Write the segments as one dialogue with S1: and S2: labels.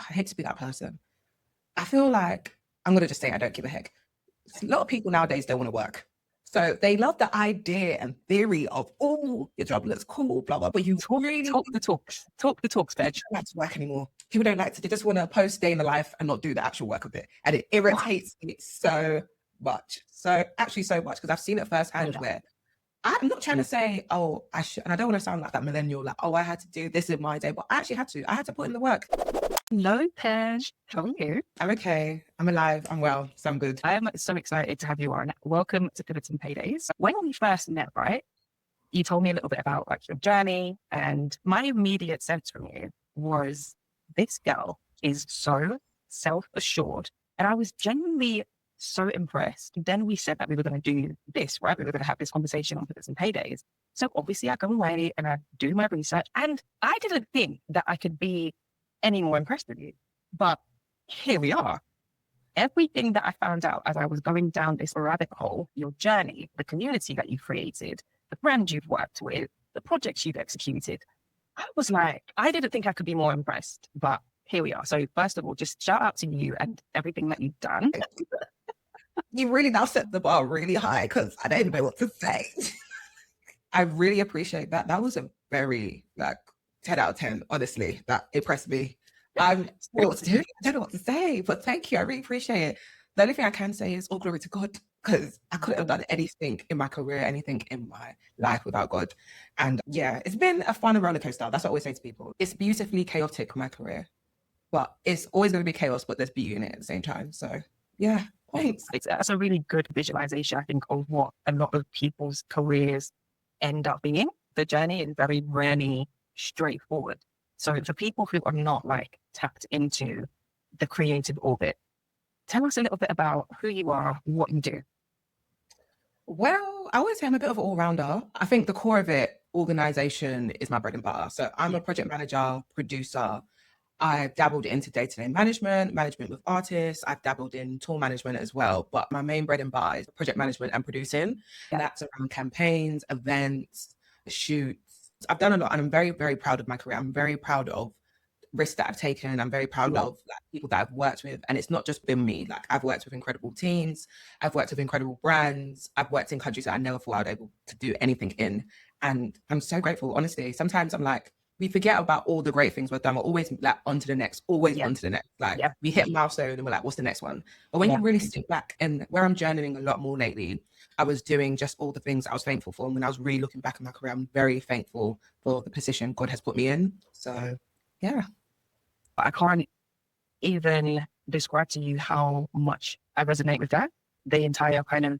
S1: I hate to be that person. I feel like, I'm going to just say I don't give a heck. A lot of people nowadays don't want to work. So they love the idea and theory of, oh, your job looks cool, blah, blah, but you really
S2: Talk the talks, Pej.
S1: don't like to work anymore. People don't like to, they just want to post day in the life and not do the actual work of it. And it irritates me so much. So actually so much, because I've seen it firsthand where I'm not trying to say, oh, I should, and I don't want to sound like that millennial, like, oh, I had to do this in my day, but I actually had to. I had to put in the work.
S2: Hello, Pej. How are you?
S1: I'm okay. I'm alive. I'm well. So I'm good.
S2: I am so excited to have you on. Welcome to Pivots&Paydays. When we first met, right, you told me a little bit about like your journey, and my immediate sense from you was this girl is so self-assured, and I was genuinely so impressed. Then we said that we were going to do this, right? We were going to have this conversation on Pivots&Paydays. So obviously I go away and I do my research, and I didn't think that I could be any more impressed with you. But here we are. Everything that I found out as I was going down this rabbit hole, your journey, the community that you've created, the brand you've worked with, the projects you've executed, I was like, I didn't think I could be more impressed, but here we are. So first of all, just shout out to you and everything that you've done.
S1: You really now set the bar really high, because I don't even know what to say. I really appreciate that. That was a very 10 out of 10, honestly. That impressed me. I don't know what to say, but thank you. I really appreciate it. The only thing I can say is all glory to God, because I couldn't have done anything in my career, anything in my life without God. And yeah, it's been a fun roller coaster. That's what I always say to people. It's beautifully chaotic, my career, but it's always going to be chaos, but there's beauty in it at the same time. So yeah, thanks.
S2: That's a really good visualization, I think, of what a lot of people's careers end up being. The journey is very rarely straightforward. So for people who are not like tapped into the creative orbit, tell us a little bit about who you are, what you do.
S1: Well, I always say I'm a bit of an all-rounder. I think the core of it, organization, is my bread and butter. So I'm a project manager, producer. I've dabbled into day-to-day management with artists. I've dabbled in tour management as well. But my main bread and butter is project management and producing. And that's around campaigns, events, shoots. I've done a lot, and I'm very, very proud of my career. I'm very proud of risks that I've taken. I'm very proud of people that I've worked with. And it's not just been me. Like, I've worked with incredible teams. I've worked with incredible brands. I've worked in countries that I never thought I'd be able to do anything in. And I'm so grateful, honestly. Sometimes I'm like, we forget about all the great things we've done. We're always like on to the next, on to the next. Like we hit a milestone and we're like, what's the next one? But when you really sit back, and where I'm journaling a lot more lately, I was doing just all the things I was thankful for. And when I was really looking back at my career, I'm very thankful for the position God has put me in. So yeah.
S2: I can't even describe to you how much I resonate with that. The entire kind of,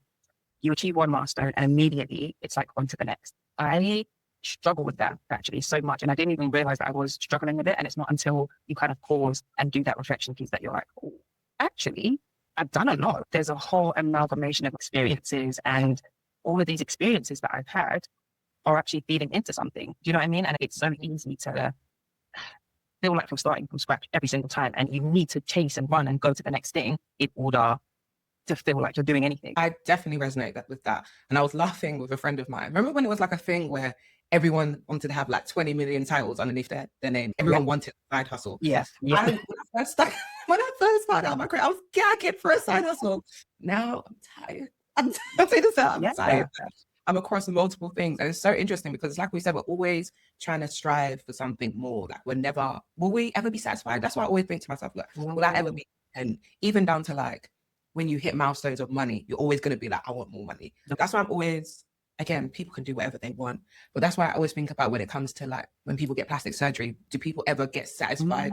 S2: you achieve one milestone and immediately it's like on to the next. I struggle with that actually so much. And I didn't even realize that I was struggling with it. And it's not until you kind of pause and do that reflection piece that you're like, oh, actually, I've done a lot. There's a whole amalgamation of experiences, and all of these experiences that I've had are actually feeding into something. Do you know what I mean? And it's so easy to feel like you're starting from scratch every single time, and you need to chase and run and go to the next thing in order to feel like you're doing anything.
S1: I definitely resonate with that. And I was laughing with a friend of mine. Remember when it was like a thing where everyone wanted to have like 20 million titles underneath their name? Everyone wanted a side hustle.
S2: Yes.
S1: When I first started out my career, I was gagging for a side hustle. Now I'm tired. I'll say this out. I'm tired. I'm across multiple things. And it's so interesting because, like we said, we're always trying to strive for something more. Like, will we ever be satisfied? That's why I always think to myself, like, will I ever be? And even down to like, when you hit milestones of money, you're always going to be like, I want more money. That's why I'm always, again, people can do whatever they want. But that's why I always think about when it comes to like, when people get plastic surgery, do people ever get satisfied?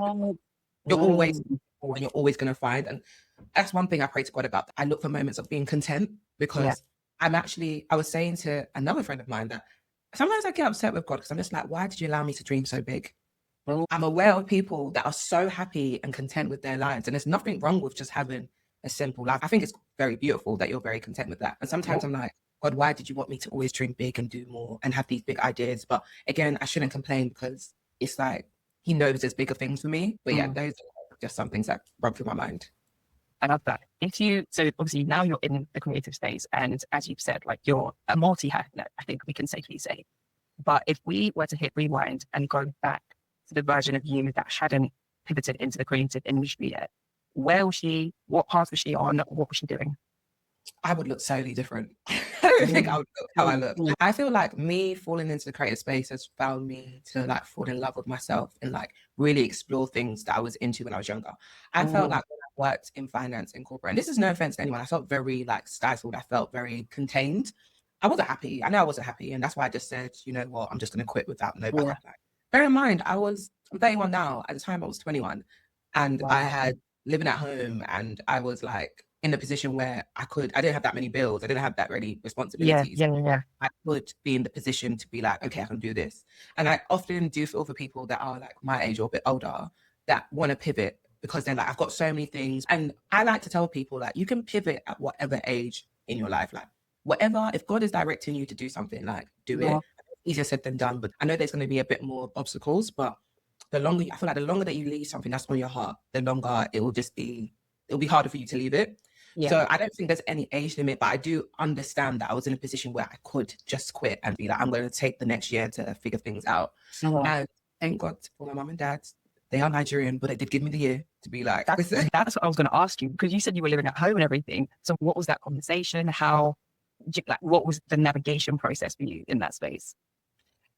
S1: You're always, and you're always going to find. And that's one thing I pray to God about. I look for moments of being content, because I was saying to another friend of mine that sometimes I get upset with God, because I'm just like, why did you allow me to dream so big? I'm aware of people that are so happy and content with their lives. And there's nothing wrong with just having a simple life. I think it's very beautiful that you're very content with that. And sometimes I'm like, God, why did you want me to always dream big and do more and have these big ideas? But again, I shouldn't complain, because it's like, he knows there's bigger things for me. But yeah, those are just some things that run through my mind.
S2: I love that. So obviously now you're in the creative space, and as you've said, like, you're a multi-hat, I think we can safely say. But if we were to hit rewind and go back to the version of you that hadn't pivoted into the creative industry yet, where was she? What path was she on? What was she doing?
S1: I would look totally different. I don't think I would look how I look. I feel like me falling into the creative space has found me to like fall in love with myself and like really explore things that I was into when I was younger. I felt like when I worked in finance in corporate, and this is no offense to anyone, I felt very like stifled. I felt very contained. I wasn't happy. I know I wasn't happy. And that's why I just said, you know what, I'm just going to quit without no backup plan. Bear in mind, I'm 31 now. At the time, I was 21. And I had living at home and I was like in a position where I didn't have that many bills. I didn't have that many responsibilities. I would be in the position to be like, okay, I can do this. And I often do feel for people that are like my age or a bit older that want to pivot because they're like, I've got so many things. And I like to tell people like, you can pivot at whatever age in your life. Like whatever, if God is directing you to do something, like do it. Easier said than done, but I know there's going to be a bit more obstacles, but I feel like the longer that you leave something that's on your heart, the longer it'll be harder for you to leave it. So I don't think there's any age limit, but I do understand that I was in a position where I could just quit and be like, I'm going to take the next year to figure things out. And thank God for my mum and dad. They are Nigerian, but they did give me the year to be like.
S2: That's what I was going to ask you, because you said you were living at home and everything. So what was that conversation? What was the navigation process for you in that space?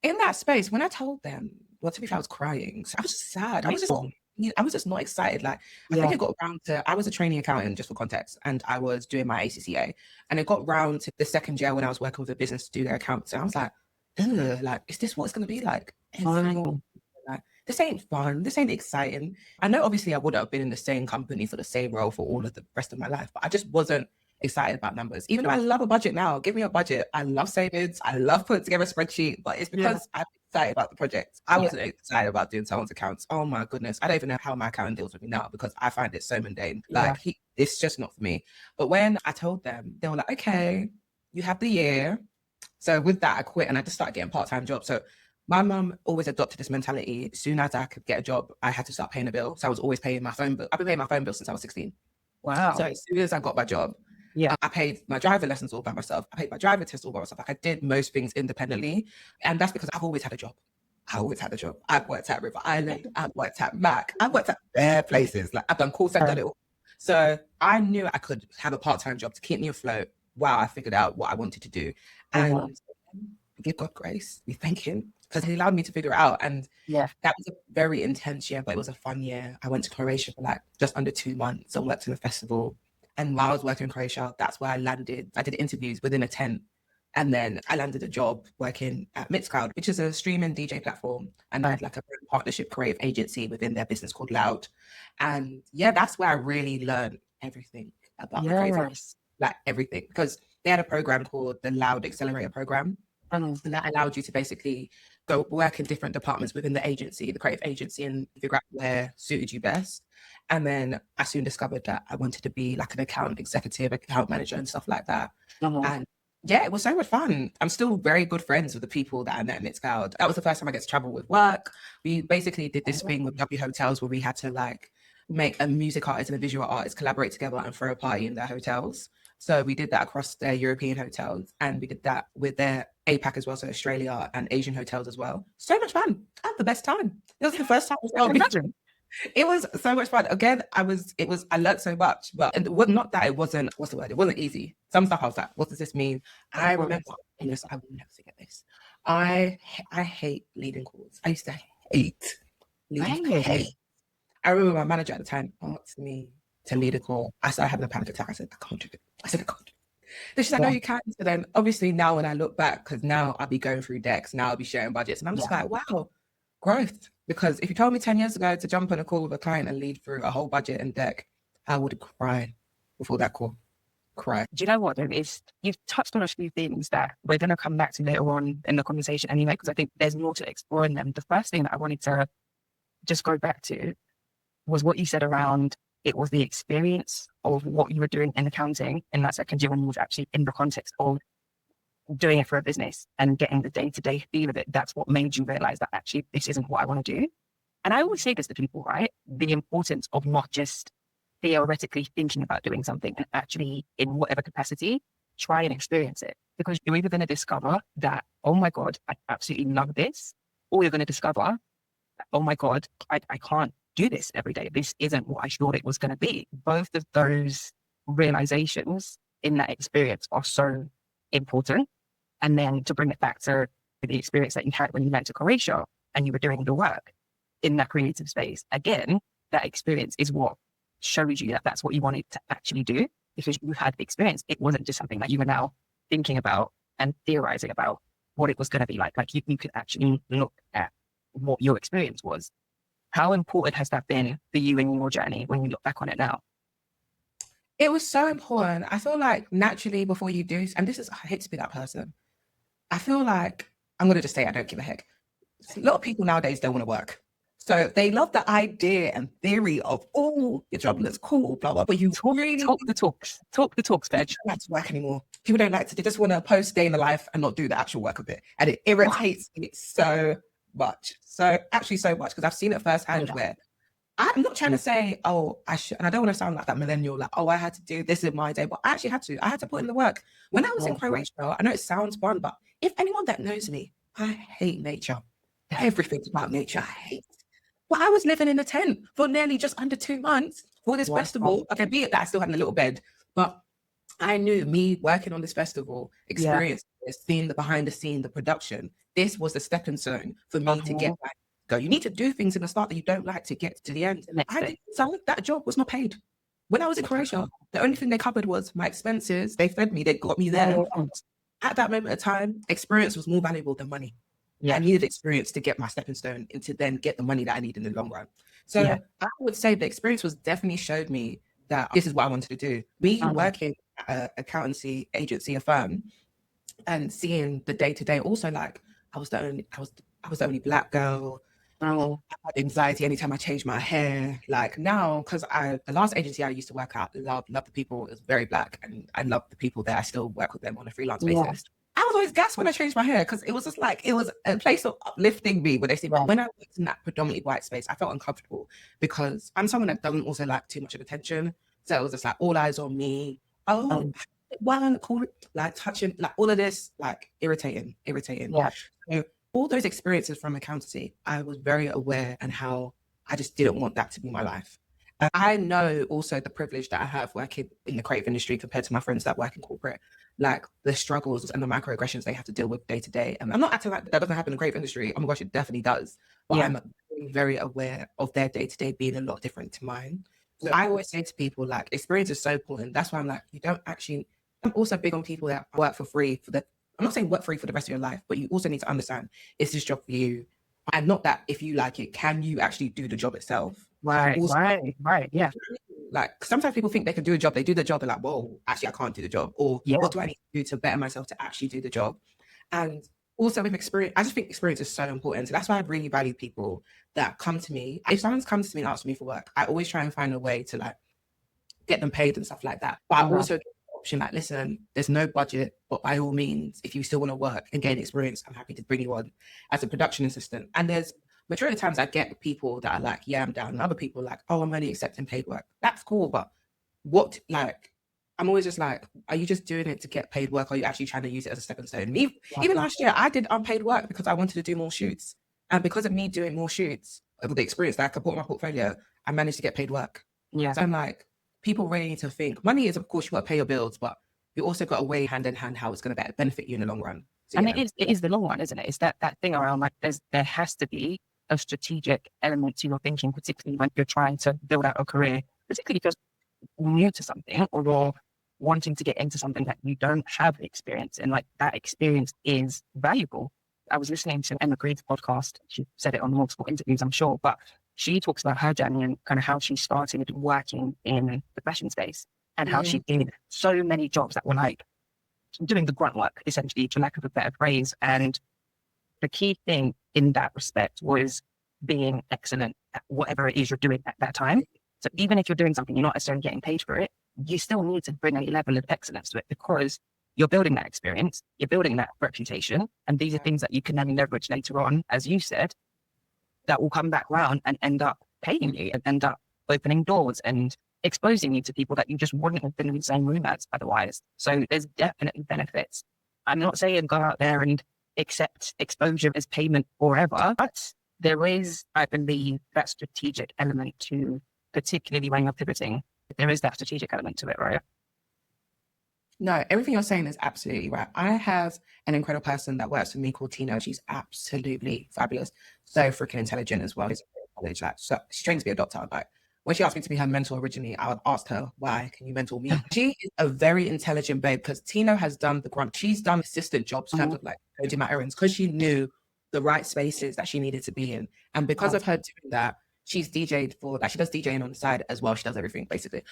S1: In that space, when I told them, well, to be fair, I was crying. So I was just sad. I was just not excited. Like, I think it got around to, I was a trainee accountant, just for context, and I was doing my ACCA. And it got round to the second year when I was working with a business to do their accounts. And I was like, like, is this what it's going to be like? Like, this ain't fun. This ain't exciting. I know, obviously, I wouldn't have been in the same company for the same role for all of the rest of my life, but I just wasn't excited about numbers. Even though I love a budget now, give me a budget. I love savings. I love putting together a spreadsheet, but it's because I'm excited about the project. I wasn't excited about doing someone's accounts. Oh my goodness. I don't even know how my accountant deals with me now because I find it so mundane. Like it's just not for me. But when I told them, they were like, okay, you have the year. So with that, I quit and I just started getting part-time jobs. So my mum always adopted this mentality. As soon as I could get a job, I had to start paying a bill. So I was always paying my phone bill. I've been paying my phone bill since I was 16.
S2: Wow.
S1: So as soon as I got my job, I paid my driver lessons all by myself. I paid my driver test all by myself. Like I did most things independently. And that's because I've always had a job. I've worked at River Island. I've worked at Mac. I've worked at bare places. Like I've done call center. So I knew I could have a part-time job to keep me afloat while I figured out what I wanted to do. And give God grace. We thank him because he allowed me to figure it out. And that was a very intense year, but it was a fun year. I went to Croatia for like just under 2 months. I worked in a festival. And while I was working in Croatia, that's where I landed. I did interviews within a tent. And then I landed a job working at Mixcloud, which is a streaming DJ platform. And I had like a partnership creative agency within their business called Loud. And that's where I really learned everything about the creative, like everything. Because they had a program called the Loud Accelerator Program. And that allowed you to basically go work in different departments within the agency, the creative agency, and figure out where suited you best. And then I soon discovered that I wanted to be like an account executive, account manager and stuff like that. And it was so much fun. I'm still very good friends with the people that I met in Mixcloud. That was the first time I get to travel with work. We basically did this thing with W Hotels where we had to like make a music artist and a visual artist collaborate together and throw a party in their hotels. So we did that across their European hotels, and we did that with their APAC as well, so Australia and Asian hotels as well. So much fun. I had the best time. It was the first time. It was so much fun. Again, I learned so much, but not that it wasn't, what's the word? It wasn't easy. Some stuff I was like, what does this mean? I remember, I will never forget this. I hate leading calls. I used to hate leading calls. I remember my manager at the time asked me to lead a call. I started having a panic attack. I said, I can't do it. I can't do it. Then she's like, no, you can. So then obviously now when I look back, because now I'll be going through decks, now I'll be sharing budgets. And I'm just like, wow, growth. Because if you told me 10 years ago to jump on a call with a client and lead through a whole budget and deck, I would have cried before that call. Cry.
S2: Do you know what? You've touched on a few things that we're going to come back to later on in the conversation anyway, because I think there's more to explore in them. The first thing that I wanted to just go back to was what you said around it was the experience of what you were doing in accounting in that second year when you was actually in the context of doing it for a business and getting the day-to-day feel of it. That's what made you realize that actually this isn't what I want to do. And I always say this to people, right? The importance of not just theoretically thinking about doing something and actually in whatever capacity, try and experience it. Because you're either going to discover that, oh my God, I absolutely love this, or you're going to discover, oh my God, I can't do this every day. This isn't what I thought it was going to be. Both of those realizations in that experience are so important. And then to bring it back to the experience that you had when you went to Croatia and you were doing the work in that creative space, again, that experience is what shows you that that's what you wanted to actually do, because you had the experience. It wasn't just something that you were now thinking about and theorizing about what it was going to be like. Like you could actually look at what your experience was. How important has that been for you in your journey when you look back on it now?
S1: It was so important. I feel like naturally before you do, and this is, I hate to be that person. I feel like, I'm going to just say I don't give a heck. A lot of people nowadays don't want to work. So they love the idea and theory of, oh, your job looks cool, blah, blah, but you
S2: Talk the talks, Pej.
S1: They don't like to work anymore. People don't like to, they just want to post day in the life and not do the actual work of it. And it irritates me so much. So actually so much, because I've seen it firsthand where I'm not trying to say, oh, I should, and I don't want to sound like that millennial, like, oh, I had to do this in my day, but I actually had to. I had to put in the work. When I was in Croatia, I know it sounds fun, but if anyone that knows me, I hate nature. Everything about nature, I hate. But I was living in a tent for nearly just under 2 months for this festival. Okay, be it that I still had a little bed, but I knew me working on this festival, experience, seeing the behind the scene, the production. This was a stepping stone for me to get back. Go. You need to do things in the start that you don't like to get to the end. That job was not paid. When I was in Croatia, the only thing they covered was my expenses. They fed me, they got me there. At that moment of time, experience was more valuable than money. I needed experience to get my stepping stone and to then get the money that I need in the long run. So I would say the experience was definitely showed me that this is what I wanted to do. Me working at an accountancy agency, a firm, and seeing the day to day, also like I was the only Black girl. I had anxiety anytime I changed my hair. Like now, because the last agency I used to work at, loved the people. It was very Black, and I love the people there. I still work with them on a freelance basis. I was always gassed when I changed my hair, because it was just like, it was a place of uplifting me when they see. When I worked in that predominantly white space, I felt uncomfortable because I'm someone that doesn't also like too much of attention. So it was just like all eyes on me. One call it, like touching, like all of this, like irritating. So all those experiences from accountancy, I was very aware and how I just didn't want that to be my life. And I know also the privilege that I have working in the creative industry compared to my friends that work in corporate, like the struggles and the microaggressions they have to deal with day to day. And I'm not acting like that doesn't happen in the creative industry. Oh my gosh, it definitely does. But I'm very, very aware of their day to day being a lot different to mine. So I always say to people, like, experience is so important. That's why I'm like, you don't actually, I'm also big on people that work for free I'm not saying work free for the rest of your life, but you also need to understand, is this job for you? And not that if you like it, can you actually do the job itself?
S2: Right. Yeah.
S1: Like sometimes people think they can do a job, they do the job, they're like, whoa, actually I can't do the job. Or what do I need to do to better myself to actually do the job? And also with experience, I just think experience is so important. So that's why I really value people that come to me. If someone's comes to me and asks me for work, I always try and find a way to like get them paid and stuff like that. But I also option like, listen, there's no budget, but by all means, if you still want to work and gain experience, I'm happy to bring you on as a production assistant. And there's majority of the times I get people that are like, yeah, I'm down. And other people are like, oh, I'm only accepting paid work. That's cool, but what, like, I'm always just like, are you just doing it to get paid work, or are you actually trying to use it as a stepping stone? Even last year, I did unpaid work because I wanted to do more shoots. And because of me doing more shoots, with the experience that I could put in my portfolio, I managed to get paid work. So I'm like, people really need to think, money is, of course, you got to pay your bills, but you also got to weigh hand in hand how it's going to benefit you in the long run. So,
S2: and it is the long run, isn't it? It's that thing around like there has to be a strategic element to your thinking, particularly when you're trying to build out a career, particularly if you're new to something or you're wanting to get into something that you don't have experience in. Like that experience is valuable. I was listening to Emma Green's podcast. She said it on multiple interviews, I'm sure, but she talks about her journey and kind of how she started working in the fashion space and how she did so many jobs that were like doing the grunt work, essentially, for lack of a better phrase. And the key thing in that respect was being excellent at whatever it is you're doing at that time. So even if you're doing something, you're not necessarily getting paid for it, you still need to bring a level of excellence to it because you're building that experience, you're building that reputation. And these are things that you can then leverage later on, as you said, that will come back round and end up paying you and end up opening doors and exposing you to people that you just wouldn't have been in the same room as otherwise. So there's definitely benefits. I'm not saying go out there and accept exposure as payment forever, but there is, I believe, that strategic element to, particularly when you're pivoting, there is that strategic element to it, right?
S1: No, everything you're saying is absolutely right. I have an incredible person that works with me called Tina. She's absolutely fabulous. So freaking intelligent as well. Like, so she's trained to be a doctor. Like, when she asked me to be her mentor originally, I would ask her, why can you mentor me? She is a very intelligent babe because Tina has done the grunt. She's done assistant jobs in terms of like going to my errands because she knew the right spaces that she needed to be in. And because of her doing that, she's DJ'd for, like, she does DJing on the side as well. She does everything basically.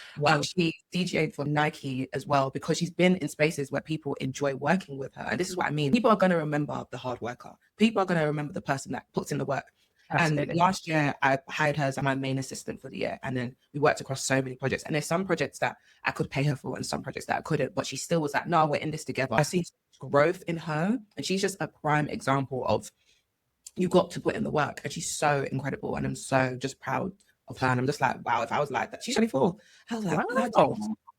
S1: She DJ'd for Nike as well because she's been in spaces where people enjoy working with her. And this is what I mean. People are going to remember the hard worker. People are going to remember the person that puts in the work. Absolutely. And last year, I hired her as my main assistant for the year. And then we worked across so many projects. And there's some projects that I could pay her for and some projects that I couldn't. But she still was like, no, we're in this together. I see growth in her. And she's just a prime example of, you got to put in the work. And she's so incredible. And I'm so just proud of her. And I'm just like, wow, if I was like that, she's 24. I was like, wow.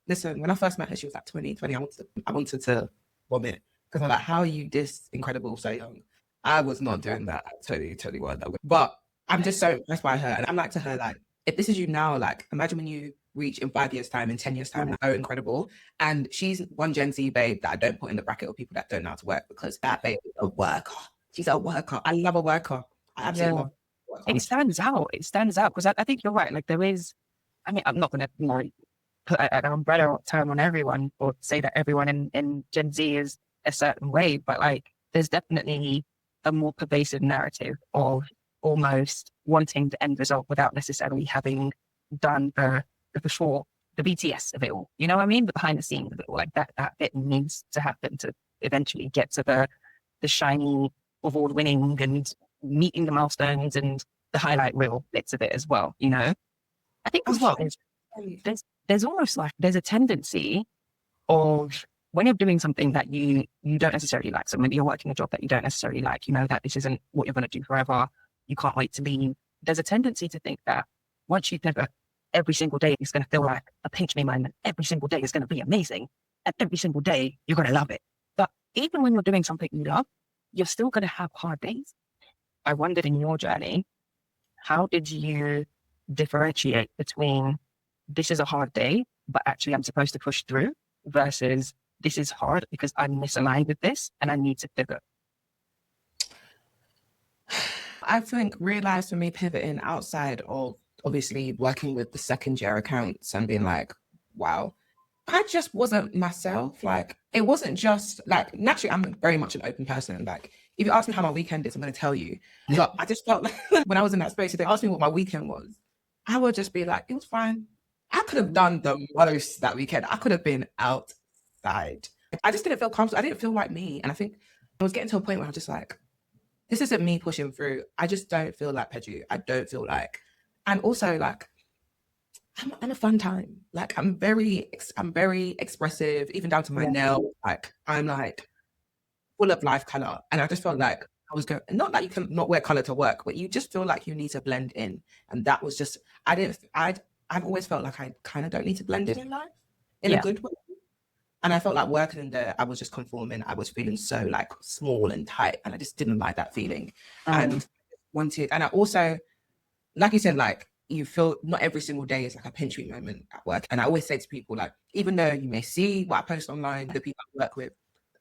S1: Listen, when I first met her, she was like 20. I wanted to vomit because I'm like, how are you this incredible so young? I was not doing that at 21. But I'm just so impressed by her. And I'm like to her, like, if this is you now, like, imagine when you reach in 5 years' time, in 10 years' time, so incredible. And she's one Gen Z babe that I don't put in the bracket of people that don't know how to work because that babe is a worker. She's a worker. I love a worker. I absolutely love a worker.
S2: It stands out. It stands out because I think you're right. Like there is, I mean, I'm not going to put an umbrella term on everyone or say that everyone in Gen Z is a certain way, but like there's definitely a more pervasive narrative of almost wanting the end result without necessarily having done the before, the BTS of it all. You know what I mean? The behind the scenes of it all. Like that bit needs to happen to eventually get to the shiny award winning and meeting the milestones and the highlight reel bits of it as well. You know, I think as well, there's almost like there's a tendency of when you're doing something that you don't necessarily like, so maybe you're working a job that you don't necessarily like, you know that this isn't what you're going to do forever, you can't wait to leave. There's a tendency to think that once you pivot, every single day is going to feel like a pinch me moment. Every single day is going to be amazing. And every single day you're going to love it. But even when you're doing something you love, you're still going to have hard days. I wondered in your journey, how did you differentiate between this is a hard day, but actually I'm supposed to push through versus this is hard because I'm misaligned with this and I need to pivot?
S1: I think realized for me pivoting outside of obviously working with the second year accounts and being like, wow, I just wasn't myself. Like, it wasn't just like, naturally, I'm very much an open person. Like, if you ask me how my weekend is, I'm going to tell you. But I just felt like when I was in that space, if they asked me what my weekend was, I would just be like, it was fine. I could have done the most that weekend. I could have been outside. I just didn't feel comfortable. I didn't feel like me. And I think I was getting to a point where I was just like, this isn't me pushing through. I just don't feel like Peju. I don't feel like, and also like, I'm a fun time. Like I'm very expressive, even down to my nails. Like I'm like full of life color. And I just felt like I was going, not that you can not wear color to work, but you just feel like you need to blend in. And that was just, I've always felt like I kind of don't need to blend in life in a good way. And I felt like working in there, I was just conforming. I was feeling so like small and tight. And I just didn't like that feeling. And I also, like you said, like you feel not every single day is like a pinch me moment at work. And I always say to people, like, even though you may see what I post online, the people I work with,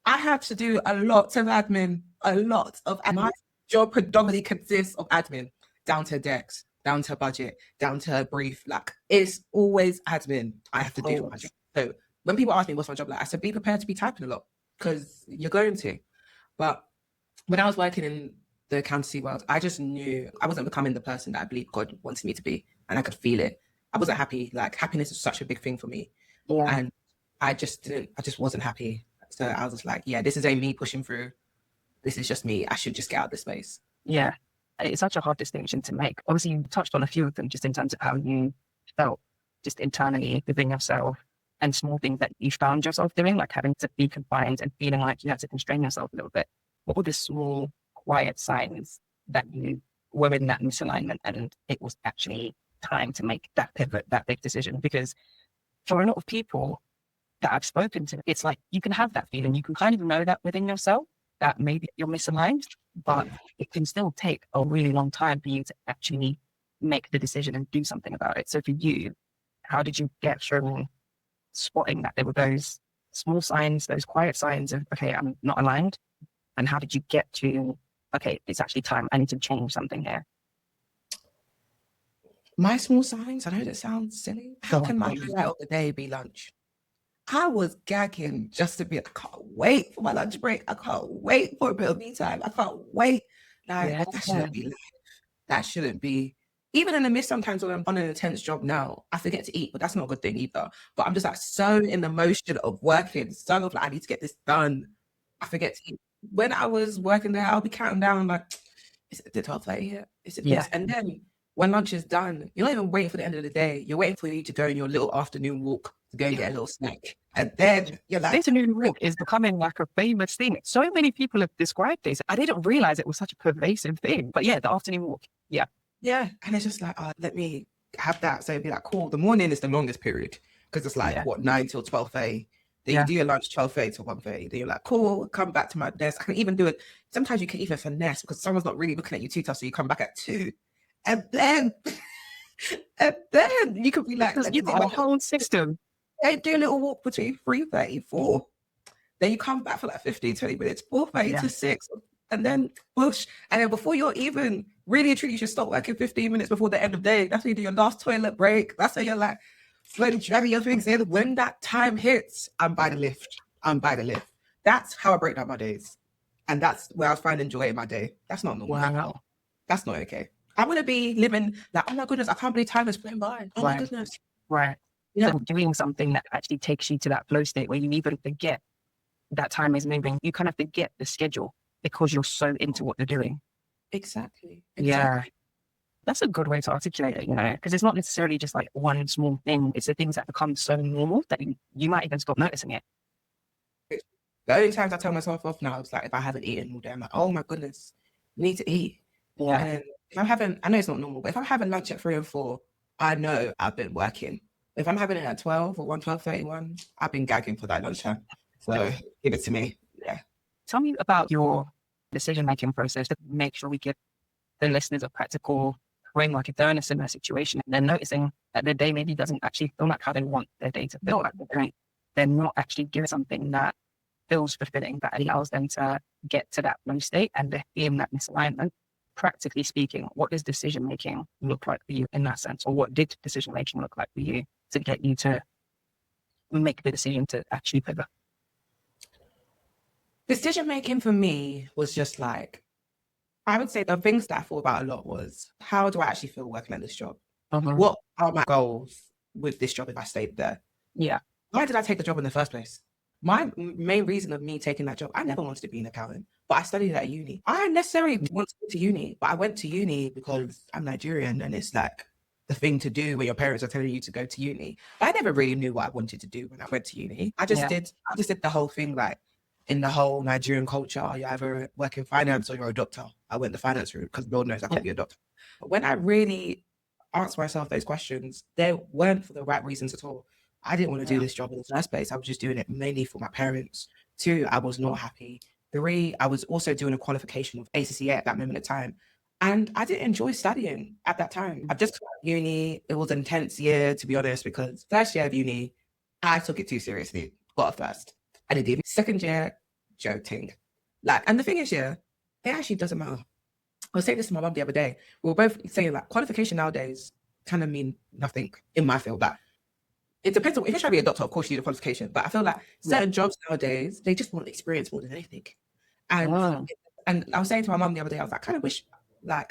S1: I have to do a lot of admin, my job predominantly consists of admin, down to decks, down to budget, down to brief. Like it's always admin I have to do for my job. So when people ask me what's my job like, I said, be prepared to be typing a lot because you're going to. But when I was working in the accountancy world, I just knew I wasn't becoming the person that I believe God wanted me to be. And I could feel it. I wasn't happy. Like happiness is such a big thing for me. And I just wasn't happy. So I was just like, yeah, this is me pushing through. This is just me. I should just get out of this space.
S2: Yeah. It's such a hard distinction to make. Obviously, you touched on a few of them just in terms of how you felt just internally within yourself and small things that you found yourself doing, like having to be confined and feeling like you had to constrain yourself a little bit. What were the small, quiet signs that you were in that misalignment and it was actually time to make that pivot, that big decision? Because for a lot of people that I've spoken to, it's like you can have that feeling. You can kind of know that within yourself that maybe you're misaligned, but it can still take a really long time for you to actually make the decision and do something about it. So for you, how did you get through spotting that there were those small signs, those quiet signs of, okay, I'm not aligned? And how did you get to, okay, it's actually time, I need to change something here?
S1: My small signs, I know that sounds silly. How can my highlight of the day be lunch? I was gagging just to be, I can't wait for my lunch break. I can't wait for a bit of me time. I can't wait. Like, that shouldn't be life. That shouldn't be. Even in the midst, sometimes when I'm on an intense job now, I forget to eat, but that's not a good thing either. But I'm just like so in the motion of working, so of like, I need to get this done. I forget to eat. When I was working there, I'll be counting down like, is it the 12:30 yet? Is it this? And then when lunch is done, you're not even waiting for the end of the day. You're waiting for you to go on your little afternoon walk to go and get a little snack. And then you're like,
S2: afternoon walk is becoming like a famous thing. So many people have described this. I didn't realize it was such a pervasive thing. But yeah, the afternoon walk. Yeah.
S1: Yeah. And it's just like, let me have that. So it'd be like, cool. The morning is the longest period because it's like, 9 till 12:30. Then you do your lunch 12:30 to 1:30. Then you're like, cool, come back to my desk. I can even do it. Sometimes you can even finesse because someone's not really looking at you too tough. So you come back at 2. And then you could be like,
S2: you've got a whole system.
S1: Do a little walk between 3:30, 4. Then you come back for like 15, 20 minutes, 4:30 to 6. And then push. And then before you're even really and truly, you should stop working 15 minutes before the end of the day. That's when you do your last toilet break. That's when you're like, slowly dragging your things in. When that time hits, I'm by the lift. That's how I break down my days. And that's where I find joy in my day. That's not normal.
S2: Wow.
S1: That's not okay. I want to be living like, oh my goodness, I can't believe time is flying by. Oh my goodness.
S2: Right. So doing something that actually takes you to that flow state where you even forget that time is moving. You kind of forget the schedule because you're so into what you're doing.
S1: Exactly.
S2: Yeah. That's a good way to articulate it, because it's not necessarily just like one small thing. It's the things that become so normal that you might even stop noticing it.
S1: The only times I tell myself off now is like if I haven't eaten all day, I'm like, oh my goodness, you need to eat.
S2: Yeah.
S1: And if I'm having, I know it's not normal, but if I'm having lunch at 3 and 4, I know I've been working. If I'm having it at 12 or 12:31, I've been gagging for that lunchtime. So give it to me. Yeah.
S2: Tell me about your decision-making process to make sure we give the listeners a practical framework if they're in a similar situation and they're noticing that their day maybe doesn't actually feel like how they want their day to feel like. They're not actually given something that feels fulfilling, that allows them to get to that flow state and they're in that misalignment. Practically speaking, what does decision-making look like for you in that sense? Or what did decision-making look like for you to get you to make the decision to actually pivot?
S1: Decision-making for me was just like, I would say the things that I thought about a lot was, how do I actually feel working at this job? What are my goals with this job if I stayed there?
S2: Yeah.
S1: Why did I take the job in the first place? My main reason of me taking that job, I never wanted to be an accountant, but I studied at uni. I didn't necessarily want to go to uni, but I went to uni because I'm Nigerian and it's like the thing to do when your parents are telling you to go to uni. But I never really knew what I wanted to do when I went to uni. I just did the whole thing, like in the whole Nigerian culture, you either work in finance or you're a doctor. I went the finance route because Lord knows I can't be a doctor. But when I really asked myself those questions, they weren't for the right reasons at all. I didn't want to do this job in the first place. I was just doing it mainly for my parents. 2, I was not happy. 3, I was also doing a qualification of ACCA at that moment of time. And I didn't enjoy studying at that time. I just got uni. It was an intense year, to be honest, because first year of uni, I took it too seriously. Got a first. I didn't even. Second year, joking. And the thing is, it actually doesn't matter. I was saying this to my mum the other day. We were both saying qualification nowadays kind of mean nothing in my field. It depends on if you're trying to be a doctor, of course you need a qualification. But I feel like certain jobs nowadays, they just want experience more than anything. And and I was saying to my mum the other day, I was like, I kind of wish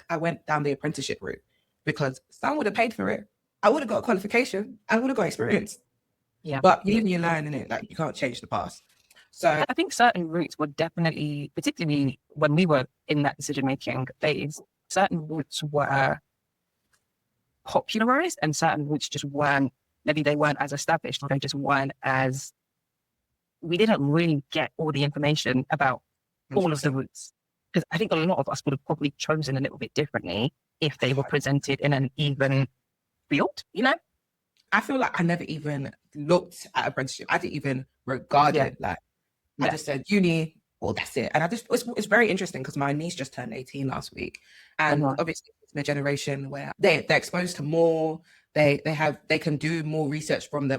S1: I went down the apprenticeship route because someone would have paid for it. I would have got a qualification. I would have got experience. Yeah. But you live and you learn, innit? You can't change the past. So
S2: I think certain routes were definitely, particularly when we were in that decision-making phase, certain routes were popularized and certain routes just weren't, maybe they weren't as established or they just weren't as, we didn't really get all the information about all of the routes. Because I think a lot of us would have probably chosen a little bit differently if they were presented in an even field,
S1: I feel like I never even looked at apprenticeship. I didn't even regard it. I just said uni well, that's it. And it's very interesting because my niece just turned 18 last week. And obviously it's in a generation where they're exposed to more, they can do more research from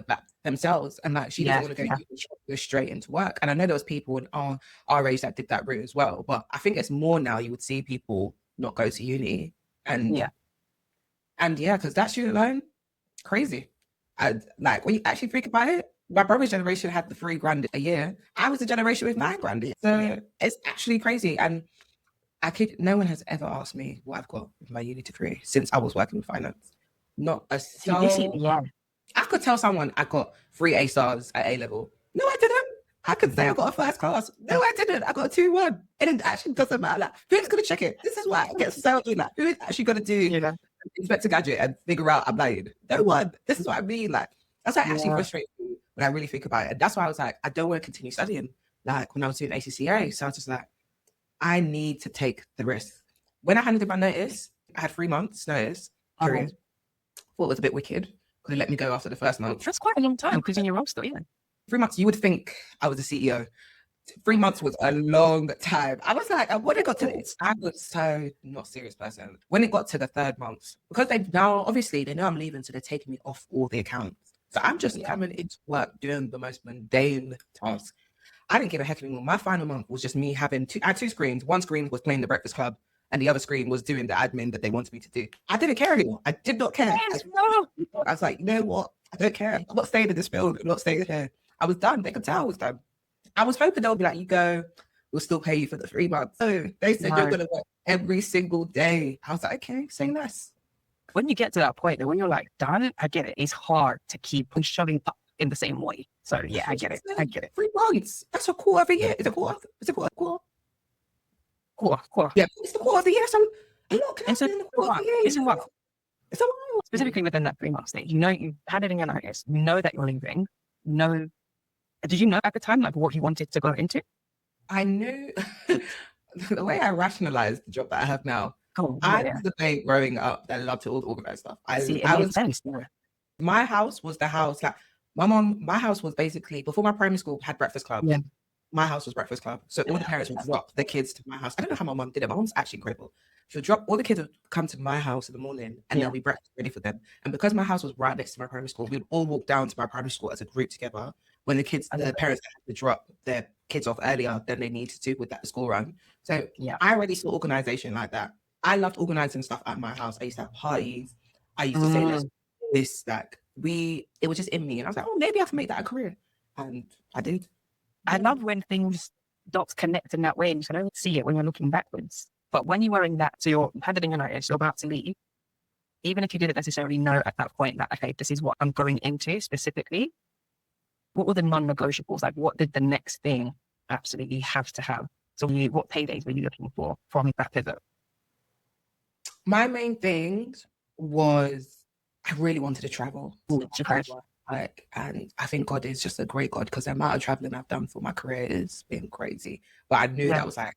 S1: themselves. And like, she doesn't want to go straight into work. And I know there was people in our age that did that route as well. But I think it's more now you would see people not go to uni. And because that student loan, crazy. Like, when you actually think about it, my brother's generation had the $3,000 a year. I was the generation with $9,000. So it's actually crazy. And no one has ever asked me what I've got with my uni degree since I was working in finance. Not a soul. I could tell someone I got 3 A stars at A level. No, I didn't. I could say I got a first class. No, I didn't. I got a 2-1. And it actually doesn't matter. Like, who's going to check it? This is why I get so doing that. Who is actually going to do Inspector Gadget and figure out I'm lying? No one. This is what I mean. Like, that's like actually frustrating me when I really think about it. And that's why I was like, I don't want to continue studying. Like, when I was doing ACCA. So I was just like, I need to take the risk. When I handed in my notice, I had 3 months notice period. Thought it was a bit wicked because they let me go after the first month.
S2: That's quite a long time because in your role still,
S1: 3 months, you would think I was a CEO. 3 months was a long time. I was like, when it got to this, I was so not serious person. When it got to the 3rd month, because they know I'm leaving, so they're taking me off all the accounts. So I'm just coming into work doing the most mundane tasks. I didn't give a heck anymore. My final month was just me having I had 2 screens. One screen was playing the Breakfast Club, and the other screen was doing the admin that they wanted me to do. I didn't care anymore. I did not care. I was like, you know what? I don't care. I'm not staying in this field. I'm not staying here. I was done. They could tell I was done. I was hoping they'll be like, you go, we'll still pay you for the 3 months. So they said you're going to work every single day. I was like, okay, say less.
S2: When you get to that point, when you're like done, I get it. It's hard to keep shoving up in the same way. So yeah, I get it.
S1: 3 months. That's a quarter of a year. It's a quarter.
S2: Quarter.
S1: Yeah, it's the quarter of the year. So I'm not
S2: and so it's a while.
S1: It's a while.
S2: Specifically within that 3 month stage, you had it in your notice. You know that you're leaving. Did you know at the time like what you wanted to go into?
S1: I knew the way I rationalized the job that I have now. I was the babe growing up that loved to organize stuff. My house was the house like my house was basically before my primary school had breakfast club.
S2: Yeah.
S1: My house was breakfast club. So all the parents would drop the kids to my house. I don't know how my mom did it. My mom's actually incredible. She'll drop all the kids would come to my house in the morning and there'll be breakfast ready for them. And because my house was right next to my primary school, we'd all walk down to my primary school as a group together when the parents had to drop their kids off earlier than they needed to with that school run. So I already saw organization like that. I loved organizing stuff at my house. I used to have parties. I used to say this like it was just in me. And I was like, oh, maybe I can make that a career. And I did.
S2: I love when dots connect in that way and you can only see it when you're looking backwards. But when you were in that, so you're handed in your notice, you're about to leave, even if you didn't necessarily know at that point that, okay, this is what I'm going into specifically, what were the non-negotiables? Like, what did the next thing absolutely have to have? So what paydays were you looking for from that pivot?
S1: My main thing was I really wanted to travel. And I think God is just a great God because the amount of traveling I've done for my career has been crazy. But I knew that was like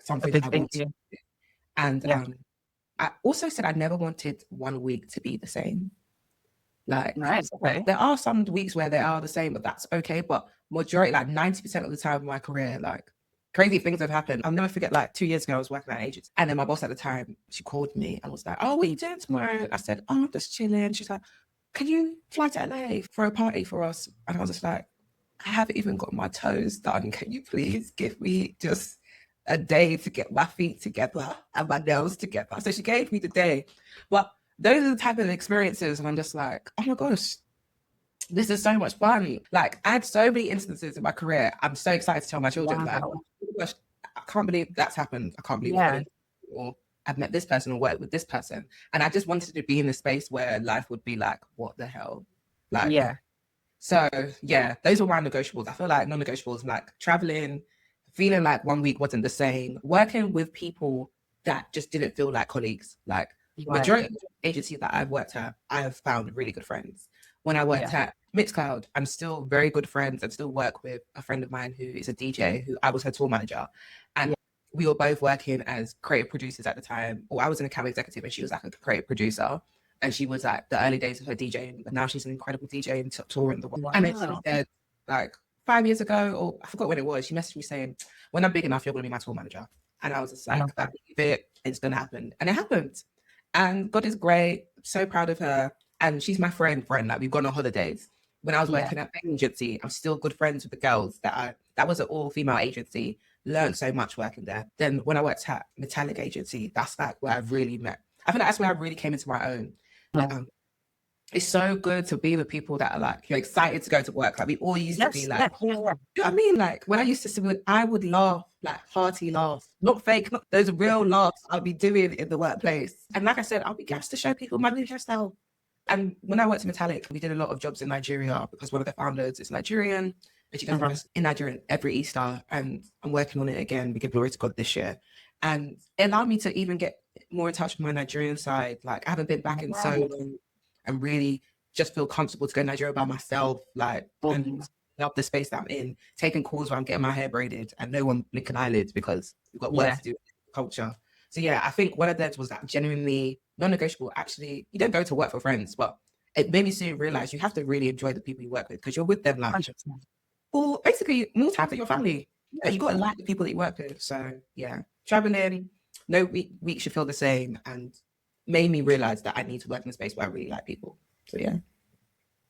S1: something I wanted to do. And I also said I never wanted 1 week to be the same. Like, there are some weeks where they are the same, but that's okay. But majority, like 90% of the time of my career, like crazy things have happened. I'll never forget, like 2 years ago, I was working at an agency. And then my boss at the time, she called me and was like, oh, what are you doing tomorrow? I said, oh, I'm just chilling. She's like, can you fly to LA for a party for us? And I was just like, I haven't even got my toes done. Can you please give me just a day to get my feet together and my nails together? So she gave me the day. But those are the type of experiences and I'm just like, oh my gosh, this is so much fun. Like, I had so many instances in my career. I'm so excited to tell my children that, oh my gosh, I can't believe that's happened. I can't believe it. Or I've met this person or worked with this person. And I just wanted to be in a space where life would be like, what the hell? Like, so those were my negotiables. I feel like non-negotiables, like traveling, feeling like 1 week wasn't the same, working with people that just didn't feel like colleagues. Like, majority of the agencies that I've worked at, I have found really good friends. When I worked at Mixcloud, I'm still very good friends and still work with a friend of mine who is a DJ, who I was her tour manager. And we were both working as creative producers at the time. Or I was an account executive and she was like a creative producer. And she was like the early days of her DJing, but now she's an incredible DJ and touring the world. And it's like 5 years ago, or I forgot when it was, she messaged me saying, when I'm big enough, you're going to be my tour manager. And I was just like, I believe it, it's going to happen. And it happened. And God is great. So proud of her. And she's my friend. Like, we've gone on holidays. When I was working at an agency, I'm still good friends with the girls that was an all-female agency. Learned so much working there. Then when I worked at Metallic Agency, that's like where I really met. I feel like that's where I really came into my own. It's so good to be with people that are like, you're excited to go to work. Like we all used to be like, you know what I mean? Like when I used to see, I would laugh, like hearty laughs, not fake, not those real laughs I'll be doing in the workplace. And like I said, I'll be gassed to show people my new hairstyle. And when I worked at Metallic, we did a lot of jobs in Nigeria because one of the founders is Nigerian. And she goes in Nigeria every Easter. And I'm working on it again. We give glory to God this year. And it allowed me to even get more in touch with my Nigerian side. Like I haven't been back in so long and really just feel comfortable to go to Nigeria by myself. Like, and love the space that I'm in, taking calls where I'm getting my hair braided and no one blinking eyelids because we've got work to do with culture. So yeah, I think one of them was that genuinely non-negotiable. Actually, you don't go to work for friends, but it made me soon realize you have to really enjoy the people you work with because you're with them like, well, basically more time than your family. But you got to like the people that you work with. So yeah, traveling, no week should feel the same, and made me realize that I need to work in a space where I really like people. So yeah.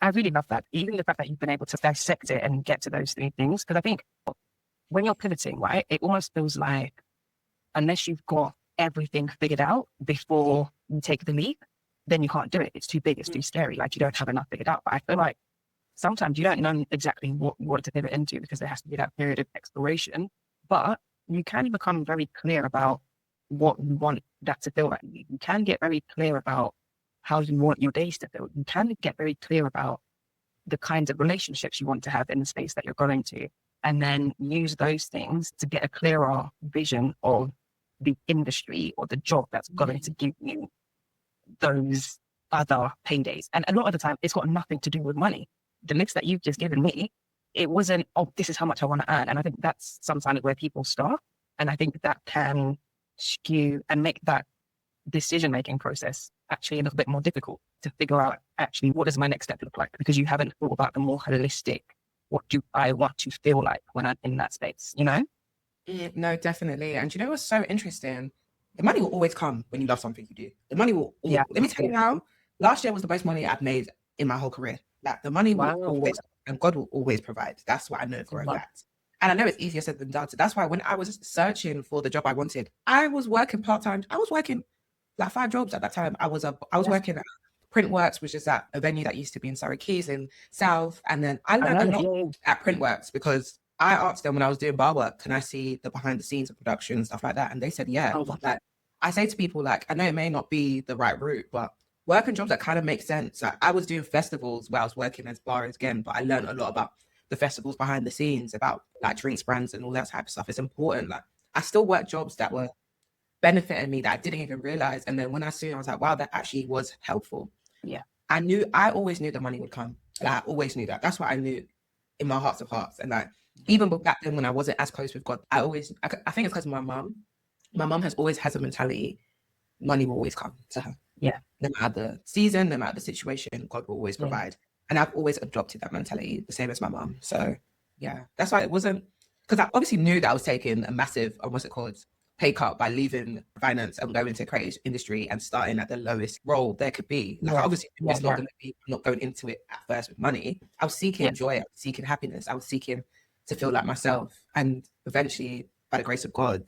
S2: I really love that. Even the fact that you've been able to dissect it and get to those three things. Because I think when you're pivoting, right, it almost feels like unless you've got everything figured out before you take the leap, then you can't do it. It's too big, it's too scary. Like you don't have enough figured out. But I feel like sometimes you don't know exactly what you want to pivot into because there has to be that period of exploration. But you can become very clear about what you want that to feel like. You can get very clear about how you want your days to feel. You can get very clear about the kinds of relationships you want to have in the space that you're going to, and then use those things to get a clearer vision of the industry or the job that's going to give you those other paydays. And a lot of the time, it's got nothing to do with money. The list that you've just given me, it wasn't, oh, this is how much I want to earn. And I think that's sometimes where people start. And I think that can skew and make that decision-making process actually a little bit more difficult to figure out actually what does my next step look like, because you haven't thought about the more holistic, what do I want to feel like when I'm in that space, you know?
S1: No, definitely. And you know what's so interesting? The money will always come when you love something you do. The money will, let me tell you now, last year was the most money I've made in my whole career. Like the money will always, and God will always provide. That's what I know for a fact. And I know it's easier said than done. So that's why when I was searching for the job I wanted, I was working part-time. I was working like 5 jobs at that time. I was working at Printworks, which is that a venue that used to be in Surrey Keys in South. And then I learned a lot at Printworks because I asked them when I was doing bar work, can I see the behind the scenes of production and stuff like that? And they said, yeah. Like I say to people, like, I know it may not be the right route, but working jobs that kind of make sense. Like I was doing festivals where I was working as bars again, but I learned a lot about the festivals behind the scenes, about like drinks brands and all that type of stuff. It's important. Like I still work jobs that were benefiting me that I didn't even realize. And then when I saw it, I was like, wow, that actually was helpful.
S2: Yeah.
S1: I always knew the money would come. Like, I always knew that. That's what I knew in my heart of hearts. And like, even back then when I wasn't as close with God, I think it's because my mum has always had a mentality, money will always come to her.
S2: Yeah.
S1: No matter the season, no matter the situation, God will always provide. And I've always adopted that mentality, the same as my mum. So yeah, that's why it wasn't, because I obviously knew that I was taking a massive, pay cut by leaving finance and going into the creative industry and starting at the lowest role there could be. Like obviously it's not going to be, not going into it at first with money. I was seeking joy, I was seeking happiness, I was seeking to feel like myself. And eventually, by the grace of God,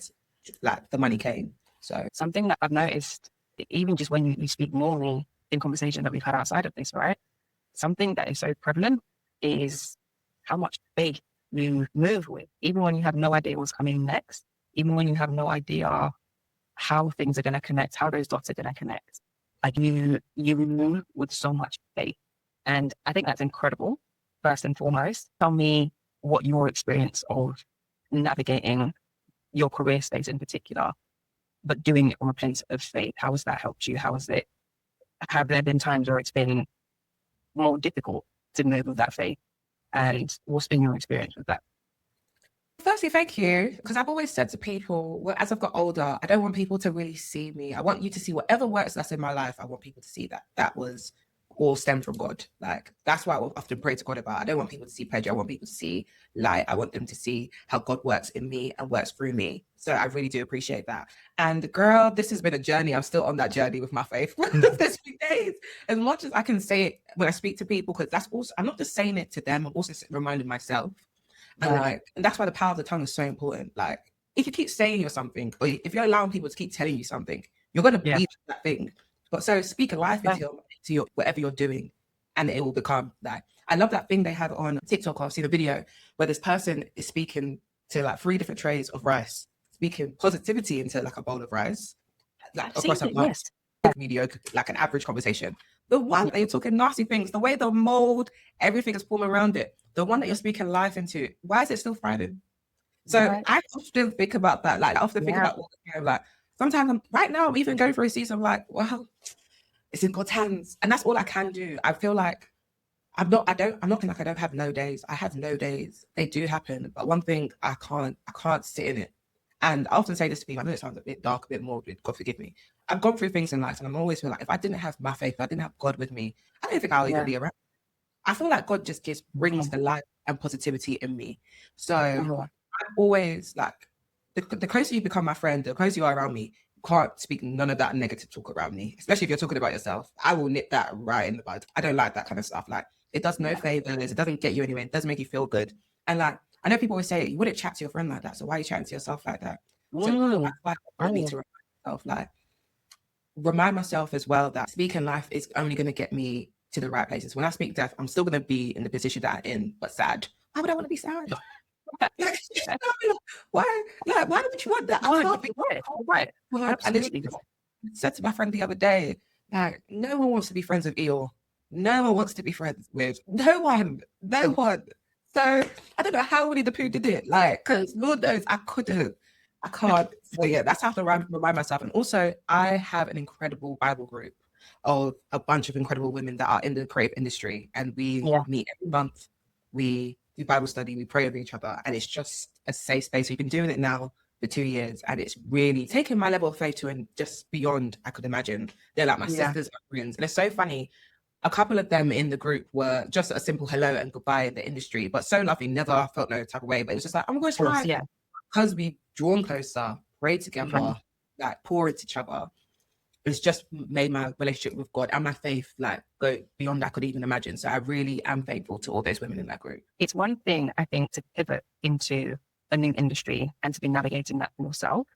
S1: like the money came. So
S2: something that I've noticed, even just when you speak more in conversation that we've had outside of this, right? Something that is so prevalent is how much faith you move with, even when you have no idea what's coming next, even when you have no idea how things are going to connect, how those dots are going to connect. Like you move with so much faith. And I think that's incredible. First and foremost, tell me what your experience of navigating your career space in particular, but doing it from a place of faith. How has that helped you? Have there been times where it's been more difficult to move with that faith? And what's been your experience with that?
S1: Firstly, thank you. Because I've always said to people, well, as I've got older, I don't want people to really see me. I want you to see whatever works that's in my life. I want people to see that. That was all stem from God. Like, that's why I often pray to God about. I don't want people to see Peju. I want people to see light. I want them to see how God works in me and works through me. So I really do appreciate that. And girl, this has been a journey. I'm still on that journey with my faith this few days. As much as I can say it when I speak to people, because that's also, I'm not just saying it to them, I'm also reminding myself. And and that's why the power of the tongue is so important. Like, if you keep saying you're something, or if you're allowing people to keep telling you something, you're going to be that thing. But so speak a life into your whatever you're doing, and it will become that. I love that thing they had on TikTok. I've seen a video where this person is speaking to like 3 different trays of rice, speaking positivity into like a bowl of rice, like across a month, mediocre, like an average conversation. The one that you're talking nasty things, the way the mold, everything is formed around it. The one that you're speaking life into, why is it still thriving? So I often think about that. Like, I often think about all the time. Like, sometimes right now I'm even going through a season of like, well, it's in God's hands, and that's all I can do. I feel like I'm not like I don't have no days. I have no days. They do happen, but one thing I can't sit in it. And I often say this to people. I know it sounds a bit dark, a bit morbid. God forgive me. I've gone through things in life, and I'm always feel like if I didn't have my faith, if I didn't have God with me, I don't think I'll even be around. I feel like God just brings the light and positivity in me. So I'm always like, the closer you become my friend, the closer you are around me, you can't speak none of that negative talk around me, especially if you're talking about yourself. I will nip that right in the bud. I don't like that kind of stuff. Like, it does no favors. It doesn't get you anywhere. It doesn't make you feel good. And like, I know people always say, you wouldn't chat to your friend like that. So why are you chatting to yourself like that? So that's why I need to remind myself as well that speaking life is only going to get me to the right places. When I speak death, I'm still going to be in the position that I'm in, but sad. Why would I want to be sad? Why? Like, why would you want that? I can't be right. Absolutely. I said to my friend the other day, like, no one wants to be friends with Eeyore. No one wants to be friends with no one. So I don't know how Winnie the Pooh did it. Like, because Lord knows I couldn't. I can't. So yeah, that's how to remind myself. And also, I have an incredible Bible group of a bunch of incredible women that are in the creative industry, and we meet every month. We do Bible study, we pray over each other, and it's just a safe space. We've been doing it now for 2 years, and it's really taken my level of faith to and just beyond I could imagine. They're like my sisters and friends, and it's so funny. A couple of them in the group were just a simple hello and goodbye in the industry, but so lovely, never felt no type of way. But it was just like, oh my gosh, hi. Because we've drawn closer, prayed together, like pour into each other. It's just made my relationship with God and my faith like go beyond I could even imagine. So I really am thankful to all those women in that group.
S2: It's one thing, I think, to pivot into a new industry and to be navigating that for yourself.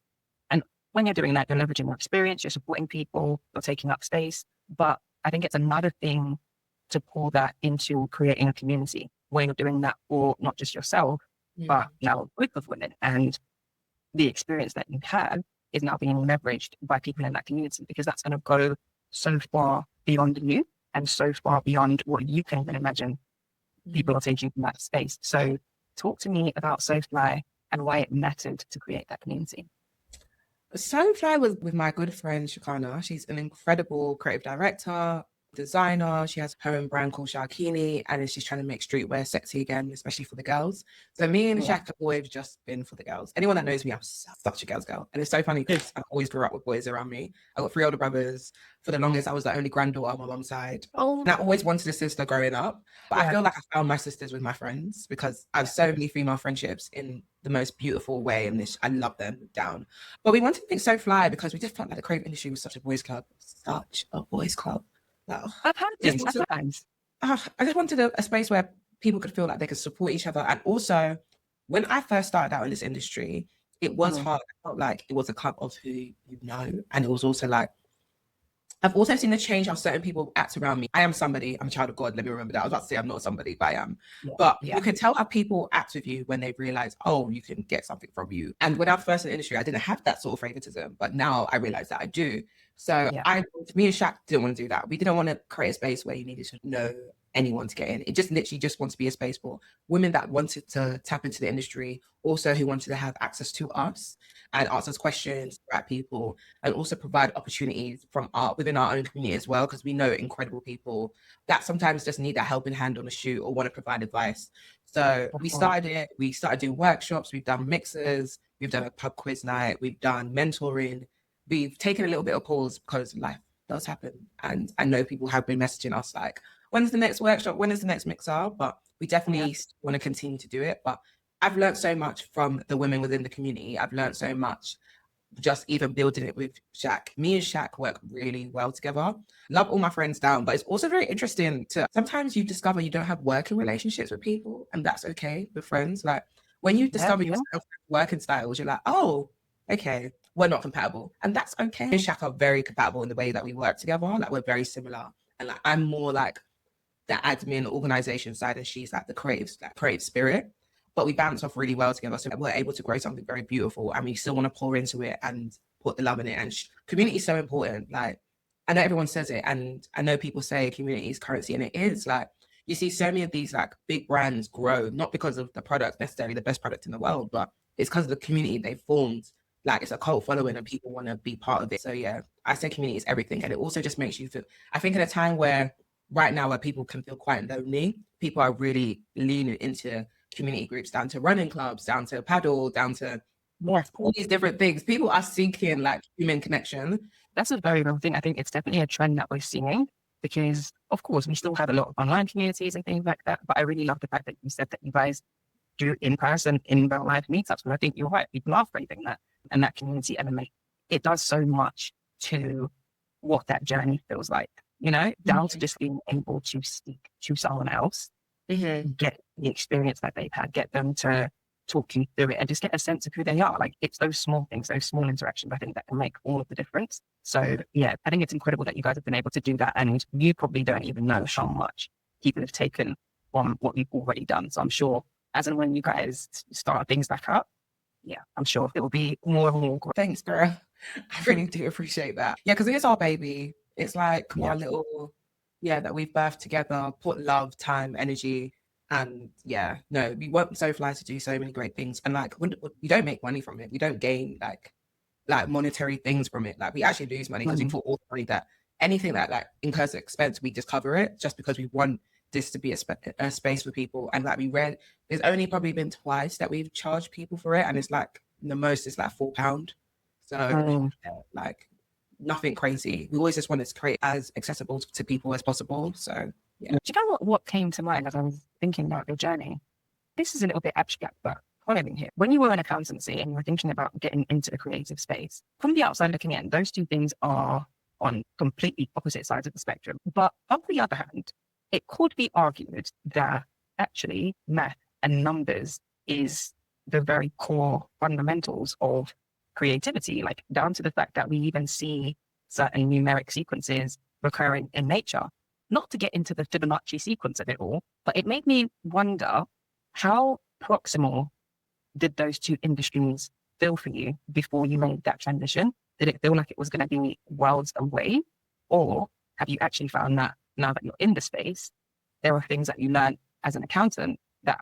S2: And when you're doing that, you're leveraging your experience, you're supporting people, you're taking up space. But I think it's another thing to pull that into creating a community where you're doing that for not just yourself, but now a group of women. And the experience that you have is now being leveraged by people in that community, because that's going to go so far beyond you and so far beyond what you can even imagine people are taking from that space. So talk to me about SoFly and why it mattered to create that community.
S1: SoFly was with my good friend Shakana. She's an incredible creative director, designer. She has her own brand called Sharkini, and she's trying to make streetwear sexy again, especially for the girls. So me and Shaq have always just been for the girls. Anyone that knows me, I'm such a girl's girl. And it's so funny because I always grew up with boys around me. I got 3 older brothers. For the longest, I was the only granddaughter on my mom's side. And I always wanted a sister growing up. But I feel like I found my sisters with my friends, because I have so many female friendships in the most beautiful way, and I love them down. But we wanted to make SoFly because we just felt like the creative industry was such a boys' club. Such a boys' club.
S2: I've had this sometimes.
S1: I just wanted a space where people could feel like they could support each other. And also, when I first started out in this industry, it was hard. I felt like it was a club of who you know. And it was also like, I've also seen the change how certain people act around me. I am somebody. I'm a child of God. Let me remember that. I was about to say I'm not somebody, but I am. But you can tell how people act with you when they realize, oh, you can get something from you. And when I was first in the industry, I didn't have that sort of favoritism. But now I realize that I do. So me and Shaq didn't want to do that. We didn't want to create a space where you needed to know anyone to get in. It just literally just wants to be a space for women that wanted to tap into the industry, also who wanted to have access to us and ask us questions at people, and also provide opportunities from within our own community as well, because we know incredible people that sometimes just need that helping hand on a shoot or want to provide advice. So we started doing workshops, we've done mixers, we've done a pub quiz night, we've done mentoring. We've taken a little bit of pause because life does happen. And I know people have been messaging us like, when's the next workshop? When is the next mixer? But we definitely want to continue to do it. But I've learned so much from the women within the community. I've learned so much just even building it with Shaq. Me and Shaq work really well together. Love all my friends down, but it's also very interesting to sometimes you discover you don't have working relationships with people, and that's okay with friends. Like when you discover your working styles, you're like, oh, okay, we're not compatible. And that's okay. Me and Shaq are very compatible in the way that we work together. Like we're very similar. And like I'm more like the admin organization side and she's like the creative spirit. But we bounce off really well together. So we're able to grow something very beautiful and we still want to pour into it and put the love in it. And community is so important. Like, I know everyone says it and I know people say community is currency and it is. Like, you see so many of these like big brands grow, not because of the product, necessarily the best product in the world, but it's because of the community they formed. Like, it's a cult following and people want to be part of it. So yeah, I say community is everything. And it also just makes you feel, I think in a time where right now where people can feel quite lonely, people are really leaning into community groups, down to running clubs, down to paddle, down to all these different things. People are seeking like human connection.
S2: That's a very real thing. I think it's definitely a trend that we're seeing because, of course, we still have a lot of online communities and things like that. But I really love the fact that you said that you guys do in-person, in real life meetups. And I think you're right. People are craving that. And that community element, it does so much to what that journey feels like, you know, down to just being able to speak to someone else, get the experience that they've had, get them to talk you through it and just get a sense of who they are. Like it's those small things, those small interactions, I think that can make all of the difference. So yeah, I think it's incredible that you guys have been able to do that. And you probably don't even know how much people have taken from what you've already done. So I'm sure as and when you guys start things back up, yeah, I'm sure it will be more and more great.
S1: Thanks, girl. I really do appreciate that. Yeah, because it is our baby. It's like our little, that we've birthed together, put love, time, energy. And yeah, no, we work so fly to do so many great things. And like, we don't make money from it. We don't gain like monetary things from it. Like we actually lose money because we put all the money that anything that like incurs expense, we just cover it just because we want this to be a space for people. And like there's only probably been twice that we've charged people for it. And it's like the most is like £4. So like nothing crazy. We always just want to create as accessible to people as possible. So yeah.
S2: Do you know what came to mind as I was thinking about your journey? This is a little bit abstract, but following here. When you were in accountancy and you were thinking about getting into the creative space, from the outside looking in, those two things are on completely opposite sides of the spectrum. But on the other hand, it could be argued that actually math and numbers is the very core fundamentals of creativity, like down to the fact that we even see certain numeric sequences recurring in nature. Not to get into the Fibonacci sequence of it all, but it made me wonder how proximal did those two industries feel for you before you made that transition? Did it feel like it was going to be worlds away? Or have you actually found that now that you're in the space, there are things that you learn as an accountant that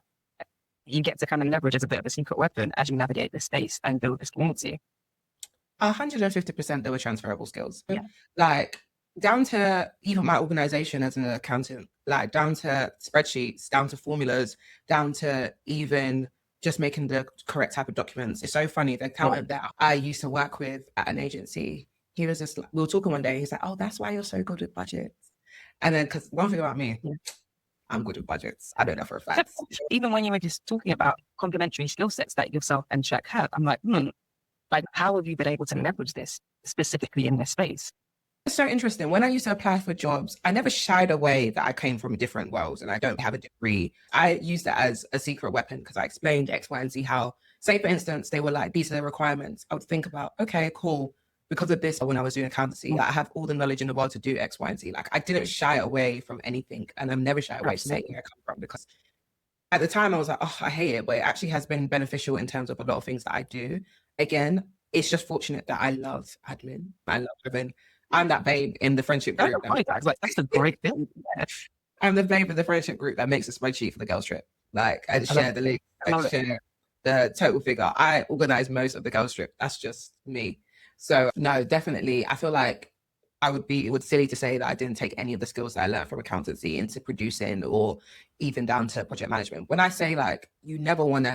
S2: you get to kind of leverage as a bit of a secret weapon as you navigate this space and build this community?
S1: 150% there were transferable skills.
S2: Yeah.
S1: Like down to even my organization as an accountant, like down to spreadsheets, down to formulas, down to even just making the correct type of documents. It's so funny. The accountant that I used to work with at an agency, he was just like, we were talking one day, he's like, oh, that's why you're so good with budgets. And then, because one thing about me, I'm good with budgets. I don't know for a fact.
S2: Even when you were just talking about complementary skill sets that yourself and Shaq have, I'm like, like, how have you been able to leverage this specifically in this space?
S1: It's so interesting. When I used to apply for jobs, I never shied away that I came from different worlds and I don't have a degree. I used it as a secret weapon because I explained X, Y, and Z how, say, for instance, they were like, these are the requirements. I would think about, okay, cool. Because of this, when I was doing accountancy, I have all the knowledge in the world to do X, Y, and Z. Like I didn't shy away from anything. And I'm never shy away from saying where I come from because at the time I was like, oh, I hate it. But it actually has been beneficial in terms of a lot of things that I do. Again, it's just fortunate that I love admin. I love admin. I'm that babe in the friendship group.
S2: That's a great thing.
S1: I'm the babe in the friendship group that makes a spreadsheet for the girls trip. Like I share the link, I share the total figure. I organize most of the girls trip. That's just me. So no, definitely. I feel like it would silly to say that I didn't take any of the skills that I learned from accountancy into producing or even down to project management. When I say like, you don't want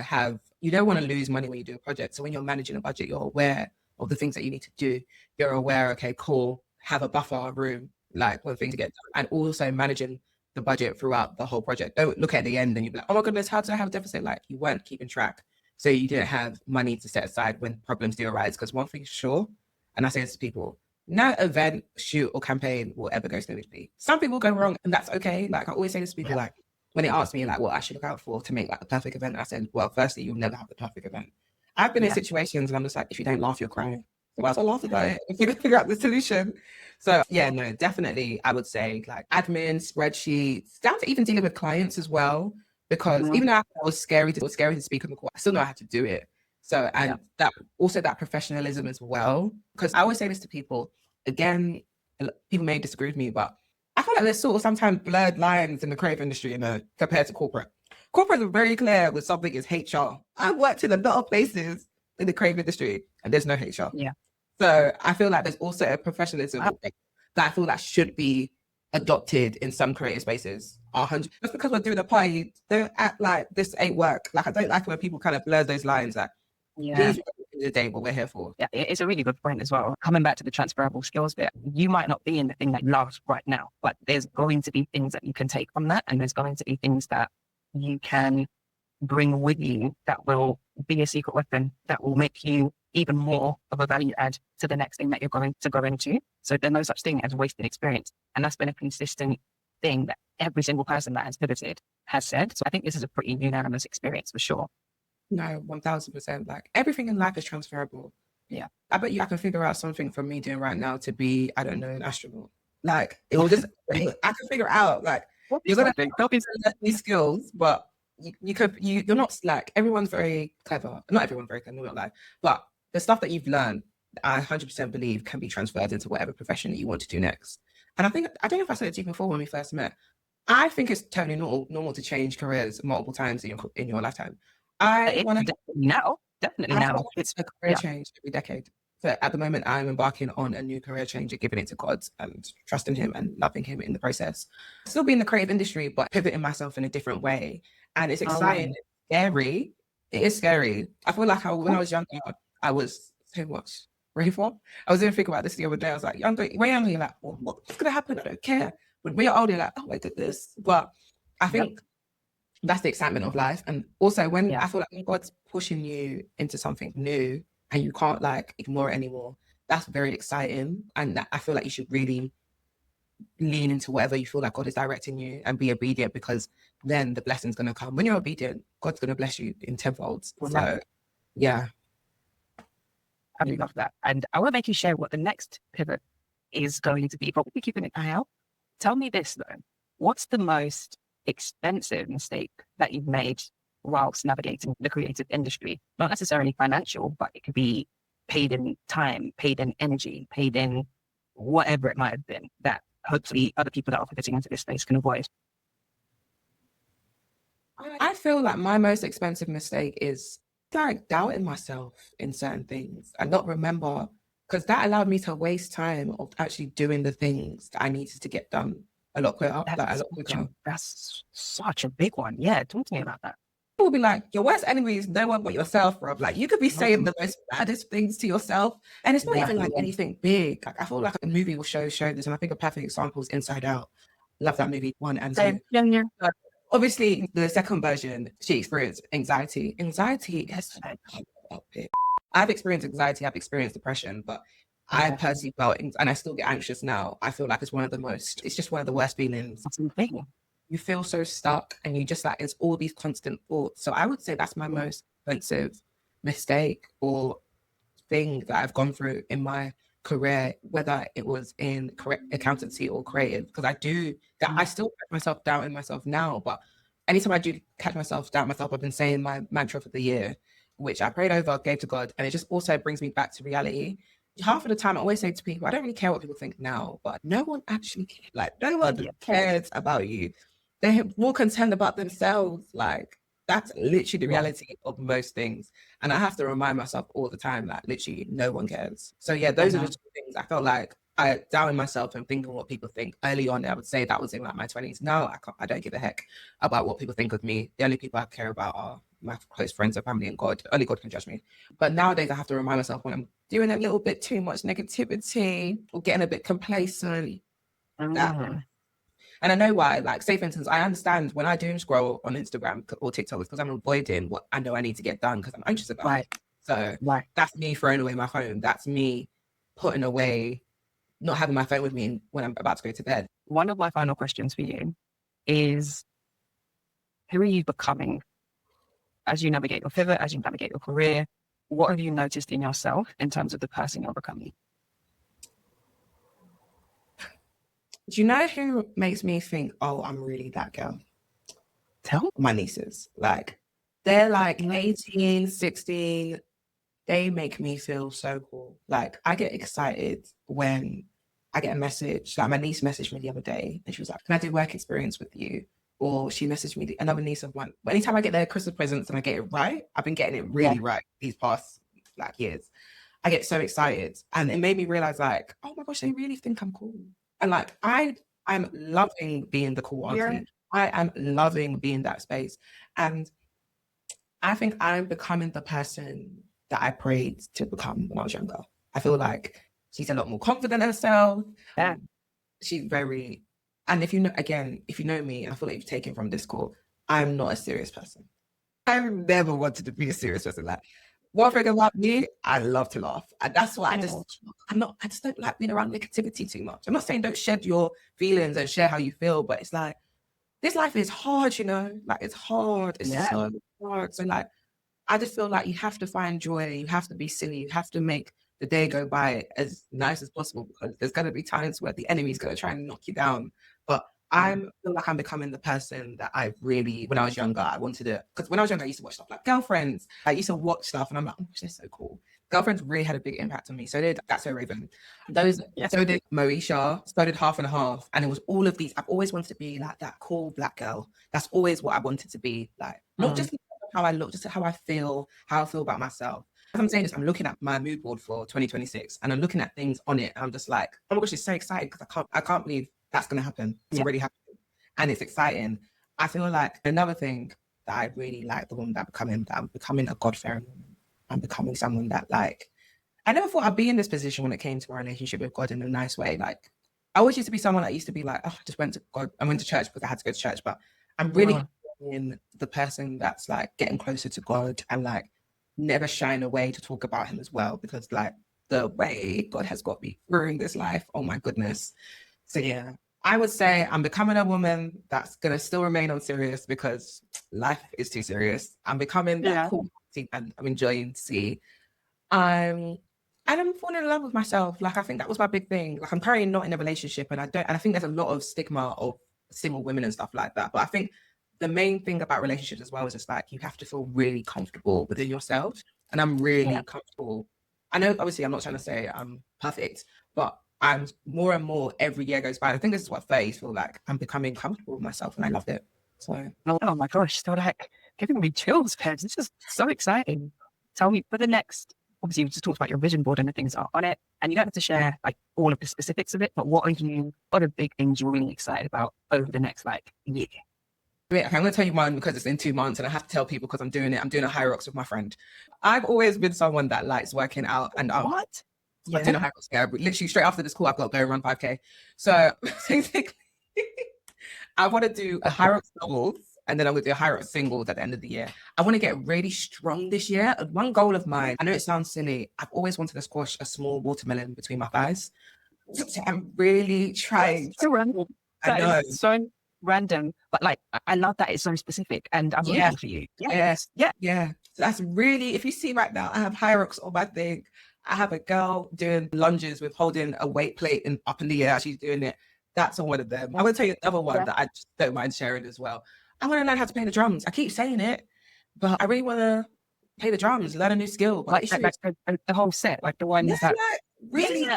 S1: to lose money when you do a project. So when you're managing a budget, you're aware of the things that you need to do. You're aware, okay, cool. have a buffer room, like when things get done, and also managing the budget throughout the whole project. Don't look at the end and you're like, oh my goodness, how did I have a deficit? Like you weren't keeping track. So you didn't have money to set aside when problems do arise. Because one thing's sure, and I say this to people, no event, shoot, or campaign will ever go smoothly. Something will go wrong, and that's okay. Like I always say this to people, like when they ask me like what I should look out for to make like the perfect event, I said, well, firstly, you'll never have the perfect event. I've been in situations and I'm just like, if you don't laugh, you're crying. So why else I laugh about it? If you can figure out the solution. So yeah, no, definitely I would say like admin, spreadsheets, down to even dealing with clients as well. Because even though it was scary to speak on the call, I still know how to do it. So and that also that professionalism as well. Because I always say this to people, again, people may disagree with me, but I feel like there's sort of sometimes blurred lines in the creative industry, compared to corporate. Corporate is very clear with something is HR. I've worked in a lot of places in the creative industry and there's no HR.
S2: Yeah.
S1: So I feel like there's also a professionalism that I feel that should be adopted in some creative spaces. 100. Just because we're doing a party, don't act like this ain't work. Like I don't like when people kind of blur those lines. Like, please the day what we're here for.
S2: Yeah, it's a really good point as well. Coming back to the transferable skills bit, you might not be in the thing that you love right now, but there's going to be things that you can take from that, and there's going to be things that you can bring with you that will be a secret weapon that will make you even more of a value add to the next thing that you're going to go into. So there's no such thing as wasted experience. And that's been a consistent thing that every single person that has pivoted has said. So I think this is a pretty unanimous experience for sure.
S1: No, 1000%. Like everything in life is transferable.
S2: Yeah.
S1: I bet you I can figure out something from me doing right now to be, I don't know, an astronaut. Like it will just, I can figure out like, you're going to learn these skills, but you're not like, everyone's very clever. Not everyone's very clever, not like, but the stuff that you've learned, I 100% believe can be transferred into whatever profession that you want to do next. And I don't know if I said it to you before when we first met. I think it's totally normal to change careers multiple times in your lifetime. I want to
S2: definitely now.
S1: It's a career change every decade. So at the moment, I'm embarking on a new career change and giving it to God and trusting Him and loving Him in the process. Still be in the creative industry, but pivoting myself in a different way. And it's exciting. It's scary. It is scary. I feel like when I was younger, I was so much ready for. I was even thinking about this the other day. I was like, when you're younger, like, what's going to happen? I don't care. But when you're older, you're like, oh, I did this. But I think that's the excitement of life. And also when I feel like when God's pushing you into something new and you can't like ignore it anymore, that's very exciting. And I feel like you should really lean into whatever you feel like God is directing you and be obedient, because then the blessing's going to come. When you're obedient, God's going to bless you in tenfold. So yeah.
S2: I really love that. And I want to make you share what the next pivot is going to be, but we'll be keeping an eye out. Tell me this though, what's the most expensive mistake that you've made whilst navigating the creative industry? Not necessarily financial, but it could be paid in time, paid in energy, paid in whatever it might have been, that hopefully other people that are pivoting into this space can avoid.
S1: I feel like my most expensive mistake is like doubting myself in certain things and not remember, because that allowed me to waste time of actually doing the things that I needed to get done a lot quicker.
S2: That's such a big one. Yeah, talk to me about that.
S1: People will be like, your worst enemy is no one but yourself, bro. Like you could be saying the most baddest things to yourself, and it's not even like anything big. Like I feel like a movie will show this, and I think a perfect example is Inside Out. Love that movie 1 and 2. Obviously, the second version, she experienced anxiety. Anxiety is I've experienced anxiety, I've experienced depression, but I personally felt, and I still get anxious now. I feel like it's just one of the worst feelings. You feel so stuck and you just like, it's all these constant thoughts. So I would say that's my most expensive mistake or thing that I've gone through in my career, whether it was in accountancy or creative, because I still catch myself doubting myself now, but anytime I do catch myself doubting myself, I've been saying my mantra for the year, which I prayed over, gave to God, and it just also brings me back to reality. Half of the time I always say to people, I don't really care what people think now, but no one actually cares. Like no one cares about you. They're more concerned about themselves. Like that's literally the reality of most things. And I have to remind myself all the time that literally no one cares. So yeah, those are the two things I felt like doubting myself and thinking what people think. Early on, I would say that was in like my 20s. Now I don't give a heck about what people think of me. The only people I care about are my close friends and family and God. Only God can judge me. But nowadays I have to remind myself when I'm doing a little bit too much negativity or getting a bit complacent. And I know why. Like, say for instance, I understand when I doom scroll on Instagram or TikTok, it's because I'm avoiding what I know I need to get done because I'm anxious about it. So that's me throwing away my phone. That's me putting away, not having my phone with me when I'm about to go to bed.
S2: One of my final questions for you is, who are you becoming as you navigate your pivot, as you navigate your career? What have you noticed in yourself in terms of the person you're becoming?
S1: Do you know who makes me think, oh, I'm really that girl?
S2: Tell
S1: my nieces. Like, they're like 18, 16. They make me feel so cool. Like, I get excited when I get a message. Like, my niece messaged me the other day and she was like, can I do work experience with you? Or she messaged me, another niece of mine. But anytime I get their Christmas presents and I get it right, I've been getting it really right these past like years. I get so excited. And it made me realize, like, oh my gosh, they really think I'm cool. And like, I'm loving being the cool auntie. I am loving being that space. And I think I'm becoming the person that I prayed to become when I was younger. I feel like she's a lot more confident in herself. She's very, and if you know me, I feel like you've taken from this call, I'm not a serious person. I've never wanted to be a serious person. Like, one thing about me, I love to laugh. And that's why I just don't like being around negativity too much. I'm not saying don't shed your feelings and share how you feel, but it's like, this life is hard, you know, like it's hard. It's so hard. So like, I just feel like you have to find joy. You have to be silly. You have to make the day go by as nice as possible because there's going to be times where the enemy's going to try and knock you down. But I feel like I'm becoming the person that I really, when I was younger, I wanted to, because when I was younger, I used to watch stuff like Girlfriends. I used to watch stuff and I'm like, oh, they're so cool. Girlfriends really had a big impact on me. So did That's So Raven. So did Moesha, so did Half and Half. And it was all of these. I've always wanted to be like that cool black girl. That's always what I wanted to be like. Not just how I look, just how I feel about myself. As I'm saying this, I'm looking at my mood board for 2026 and I'm looking at things on it. And I'm just like, oh my gosh, it's so excited because I can't believe that's going to happen. It's already happened. And it's exciting. I feel like another thing that I really like, the woman that I'm becoming a God-fearing woman. I'm becoming someone that, like, I never thought I'd be in this position when it came to my relationship with God in a nice way. Like, I always used to be someone that used to be like, oh, I just went to God. I went to church because I had to go to church. But I'm really in the person that's like getting closer to God and like never shying away to talk about him as well. Because like the way God has got me through this life, oh my goodness. So yeah, I would say I'm becoming a woman that's going to still remain unserious because life is too serious. I'm becoming that cool and I'm enjoying to see. And I'm falling in love with myself. Like, I think that was my big thing. Like, I'm currently not in a relationship and I think there's a lot of stigma of single women and stuff like that. But I think the main thing about relationships as well is just like, you have to feel really comfortable within yourself. And I'm really comfortable. I know, obviously, I'm not trying to say I'm perfect, but I'm more and more every year goes by. I think this is what 30s feel like. I'm becoming comfortable with myself and I love it. So,
S2: oh my gosh, so like giving me chills, Pej. This is so exciting. Tell me for the next, obviously you just talked about your vision board and the things that are on it, and you don't have to share like all of the specifics of it, but what are big things you're really excited about over the next like year?
S1: Okay, I'm going to tell you mine because it's in 2 months and I have to tell people because I'm doing it. I'm doing a high rocks with my friend. I've always been someone that likes working out and
S2: What?
S1: I'm doing a high rocks. Yeah, literally straight after this call, I've got to go run 5K. So basically, I want to do a high rocks doubles and then I'm going to do a high rocks singles at the end of the year. I want to get really strong this year. One goal of mine, I know it sounds silly, I've always wanted to squash a small watermelon between my thighs. So I'm really trying.
S2: So random. That is so random, but like I love that it's so specific and I'm rooting for you.
S1: Yes. So that's really, if you see right now, I have high rocks on my thing. I have a girl doing lunges with holding a weight plate and up in the air. She's doing it. That's on one of them. I want to tell you another one that I just don't mind sharing as well. I want to learn how to play the drums. I keep saying it, but I really want to play the drums, learn a new skill. But
S2: the whole set, like the ones that
S1: really.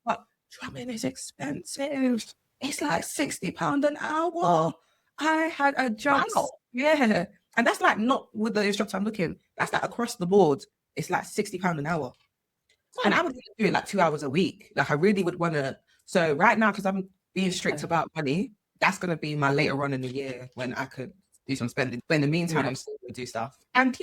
S1: But drumming is expensive. It's like £60 an hour. I had a job. Wow. Yeah. And that's like not with the instructor I'm looking. That's like across the board. It's like £60 an hour. And I would do it like 2 hours a week. Like I really would want to. So right now, because I'm being strict about money, that's going to be my later on in the year when I could do some spending. But in the meantime, I'm still going to do stuff. And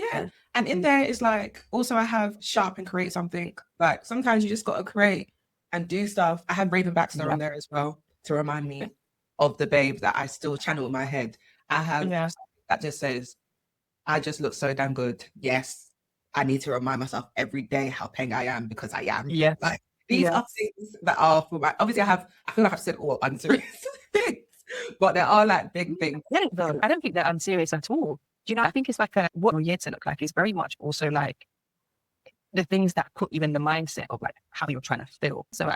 S1: and in there is like, also I have shop and create something. Like sometimes you just got to create and do stuff. I have Raven Baxter on there as well to remind me of the babe that I still channel in my head. I have that just says, I just look so damn good. Yes, I need to remind myself every day how peng I am because I am.
S2: Yes.
S1: Like these are things that are for my, obviously I feel like I've said all unserious things, but there are like big things.
S2: I don't think they're unserious at all. Do you know, I think it's like what your year to look like is very much also like the things that put you in the mindset of like how you're trying to feel. So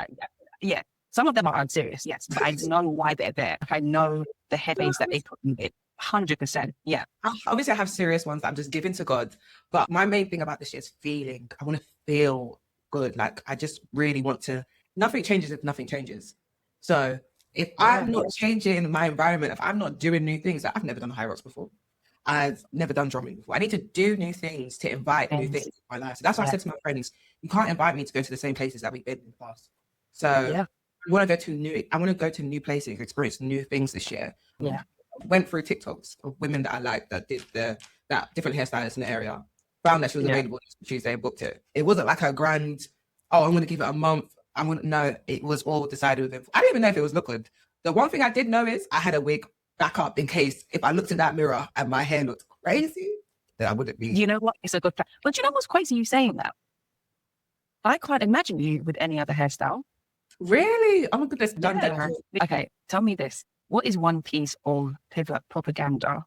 S2: some of them are unserious, yes, but I know why they're there. Like, I know the headaches that they put in it. 100%. Yeah.
S1: Obviously, I have serious ones that I'm just giving to God. But my main thing about this year is feeling. I want to feel good. Like, I just really want to. Nothing changes if nothing changes. So, if I'm not changing my environment, if I'm not doing new things, like I've never done high rocks before. I've never done drumming before. I need to do new things to invite new things into my life. So that's why I said to my friends, you can't invite me to go to the same places that we've been in the past. So, I want to go to new places, experience new things this year.
S2: Yeah.
S1: Went through TikToks of women that I liked that did that different hairstylists in the area. Found that she was available Tuesday and booked it. It wasn't like a grand, I'm going to give it a month. No, it was all decided with it. I didn't even know if it was look good. The one thing I did know is I had a wig back up in case if I looked in that mirror and my hair looked crazy, then I wouldn't be.
S2: You know what? It's a good plan. But you know what's crazy you saying that? I can't imagine you with any other hairstyle.
S1: Really? Oh my goodness.
S2: Okay, tell me this. What is one piece of pivot propaganda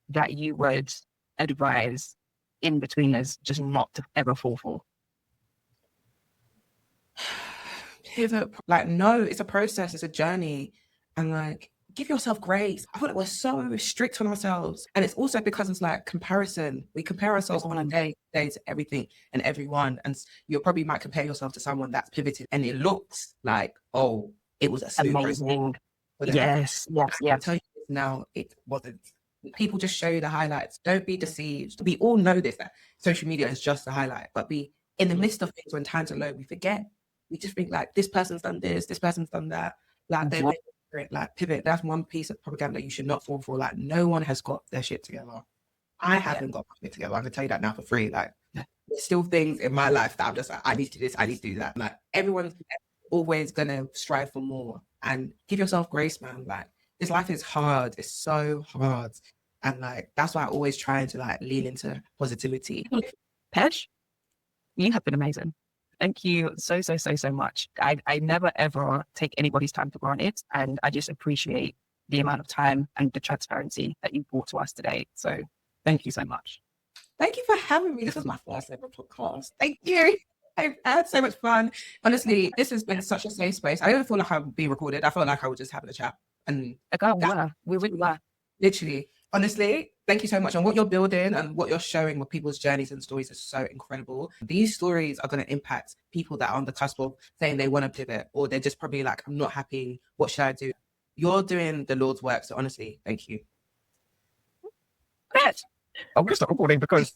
S2: that you would advise in-betweeners just not to ever fall for?
S1: Pivot, like, no, it's a process, it's a journey. And like, give yourself grace. I feel like we're so strict on ourselves. And it's also because it's like comparison. We compare ourselves on a day to everything and everyone. And you probably might compare yourself to someone that's pivoted and it looks like, oh, it was a smooth
S2: amazing.
S1: Yes.
S2: I
S1: tell you this now, it wasn't. People just show you the highlights. Don't be deceived. We all know this, that social media is just a highlight. But we, in the midst of things, when times are low, we forget. We just think like, this person's done this person's done that. Like, they're like pivot. That's one piece of propaganda you should not fall for. Like, no one has got their shit together. I haven't got my shit together. I can tell you that now for free. Like, there's still things in my life that I'm just like, I need to do this, I need to do that. Like, everyone's always gonna strive for more. And give yourself grace, man. Like, this life is hard. It's so hard. And like, that's why I always try to like lean into positivity.
S2: Pej, you have been amazing. Thank you so much. I never ever take anybody's time for granted. And I just appreciate the amount of time and the transparency that you brought to us today. So thank you so much.
S1: Thank you for having me. This was my first ever podcast. Thank you. I've had so much fun. Honestly, this has been such a safe space. I don't feel like I'm being recorded. I felt like I was just having a chat. And
S2: we really were.
S1: Literally, honestly, thank you so much. And what you're building and what you're showing with people's journeys and stories is so incredible. These stories are going to impact people that are on the cusp of saying they want to pivot, or they're just probably like, I'm not happy. What should I do? You're doing the Lord's work. So honestly, thank you.
S2: Great. I'm going to stop recording because,